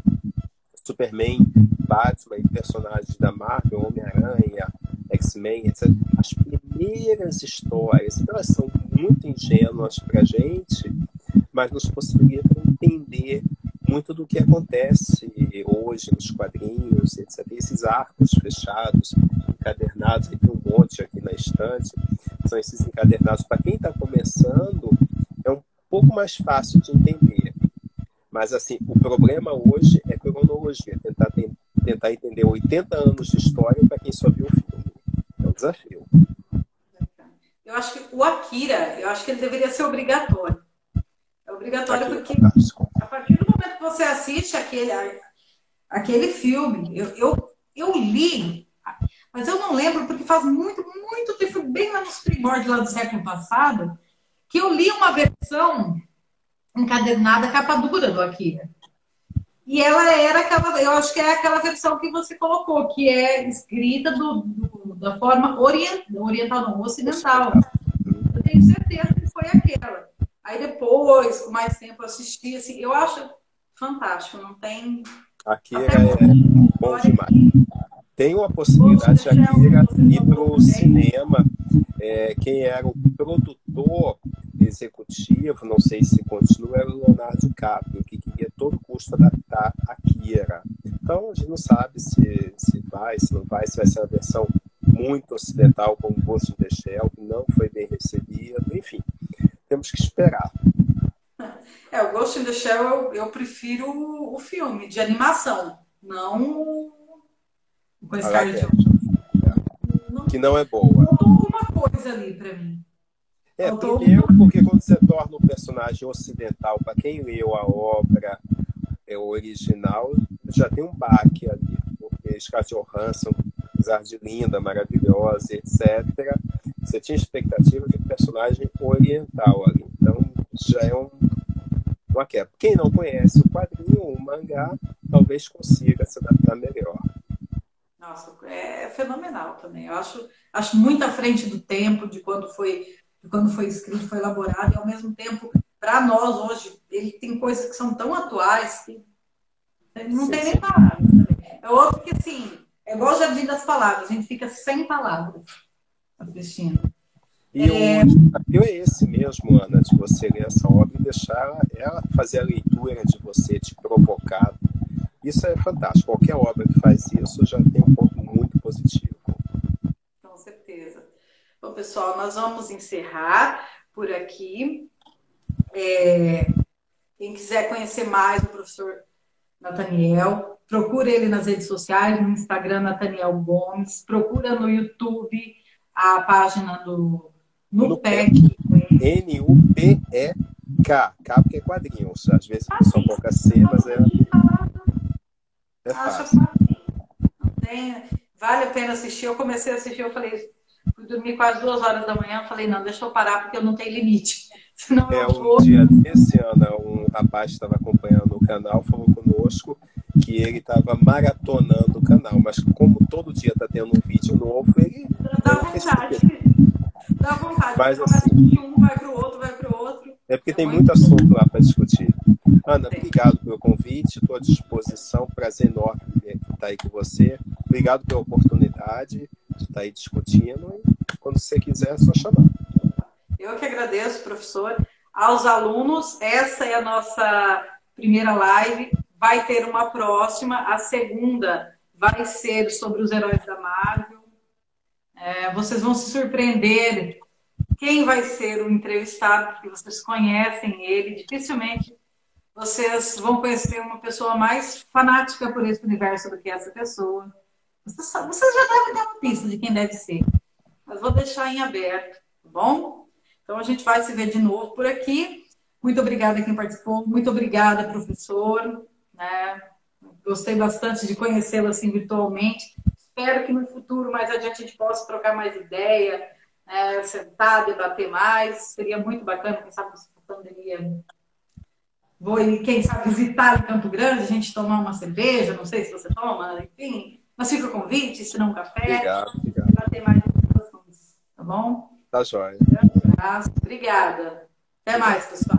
Superman, Batman e personagens da Marvel, Homem-Aranha, X-Men, etc. As primeiras histórias, então elas são muito ingênuas para a gente, mas nos possibilitam entender muito do que acontece hoje nos quadrinhos, etc. E esses arcos fechados, encadernados, tem um monte aqui na estante, são esses encadernados. Para quem está começando, é um pouco mais fácil de entender. Mas, assim, o problema hoje é cronologia. Tentar entender 80 anos de história para quem só viu o filme. É um desafio. Eu acho que o Akira, eu acho que ele deveria ser obrigatório. É obrigatório Akira, porque fantástico. a partir do momento que você assiste aquele filme, eu li, mas eu não lembro porque faz muito, muito tempo, bem lá nos primórdios lá do século passado, que eu li uma versão encadernada, capa dura do Akira. E ela era aquela, eu acho que é aquela versão que você colocou, que é escrita da forma oriental, não, ocidental. Eu tenho certeza que foi aquela. Aí depois, com mais tempo, eu assisti, assim, eu acho fantástico, não tem... Akira é bom demais. Tem uma possibilidade de Akira ir para o cinema. Quem era o produtor executivo, não sei se continua, era o Leonardo DiCaprio, que queria a todo custo adaptar Akira. Então, a gente não sabe se vai, se não vai, se vai ser uma versão muito ocidental, como Ghost in the Shell, que não foi bem recebido. Enfim, temos que esperar. O Ghost in the Shell eu prefiro o filme de animação, não com Scarlett Johansson. Que não é boa. Faltou alguma coisa ali para mim. Primeiro, porque quando você torna um personagem ocidental, para quem leu a obra original, já tem um baque ali, porque Scarlett Johansson, apesar de linda, maravilhosa, etc., você tinha expectativa de um personagem oriental ali. Então, já é uma quebra. Quem não conhece o quadrinho, o mangá, talvez consiga se adaptar melhor. Nossa, é fenomenal também. Eu acho muito à frente do tempo, de quando foi escrito, foi elaborado, e ao mesmo tempo, para nós hoje, ele tem coisas que são tão atuais que não tem nem palavras. É outro que, assim, é igual o Jardim das Palavras, a gente fica sem palavras assistindo. E o desafio é esse mesmo, Ana, de você ler essa obra e deixar ela fazer a leitura de você, te provocar. Isso é fantástico. Qualquer obra que faz isso já tem um ponto muito positivo. Com certeza. Bom, pessoal, nós vamos encerrar por aqui. Quem quiser conhecer mais o professor Nathaniel, procura ele nas redes sociais, no Instagram, Nathaniel Gomes, procura no YouTube a página do NUPEC. N-U-P-E-K. K porque é quadrinhos. Às vezes a pessoa coloca C, mas é fácil. Não tem, vale a pena assistir. Eu comecei a assistir, eu falei, fui dormir quase 2 horas da manhã, eu falei, não, deixa eu parar porque eu não tenho limite. Senão dia desse ano, um rapaz que estava acompanhando o canal falou conosco que ele estava maratonando o canal, mas como todo dia está tendo um vídeo novo, ele... Dá vontade. Dá vontade. Mas assim... Um vai para o outro, vai para o outro. É porque tem muito assunto lá para discutir. Ana, obrigado pelo convite, estou à disposição, prazer enorme estar aí com você. Obrigado pela oportunidade de estar aí discutindo e quando você quiser é só chamar. Eu que agradeço, professor. Aos alunos, essa é a nossa primeira live. Vai ter uma próxima, a segunda vai ser sobre os heróis da Marvel. Vocês vão se surpreender quem vai ser o entrevistado, porque vocês conhecem ele. Dificilmente vocês vão conhecer uma pessoa mais fanática por esse universo do que essa pessoa. Vocês já devem ter uma pista de quem deve ser, mas vou deixar em aberto, tá bom? Então a gente vai se ver de novo por aqui. Muito obrigada a quem participou, muito obrigada, professor. Né? Gostei bastante de conhecê-lo assim virtualmente. Espero que no futuro, mais adiante, a gente possa trocar mais ideia, né? Sentar, debater mais. Seria muito bacana, quem sabe, se a pandemia. Vou, quem sabe, visitar em Campo Grande, a gente tomar uma cerveja, não sei se você toma, enfim. Mas fica o convite, se não um café, Obrigado, obrigado. debater mais assuntos, tá bom? Tá joia. Um grande abraço, obrigada. Até Obrigado. mais, pessoal.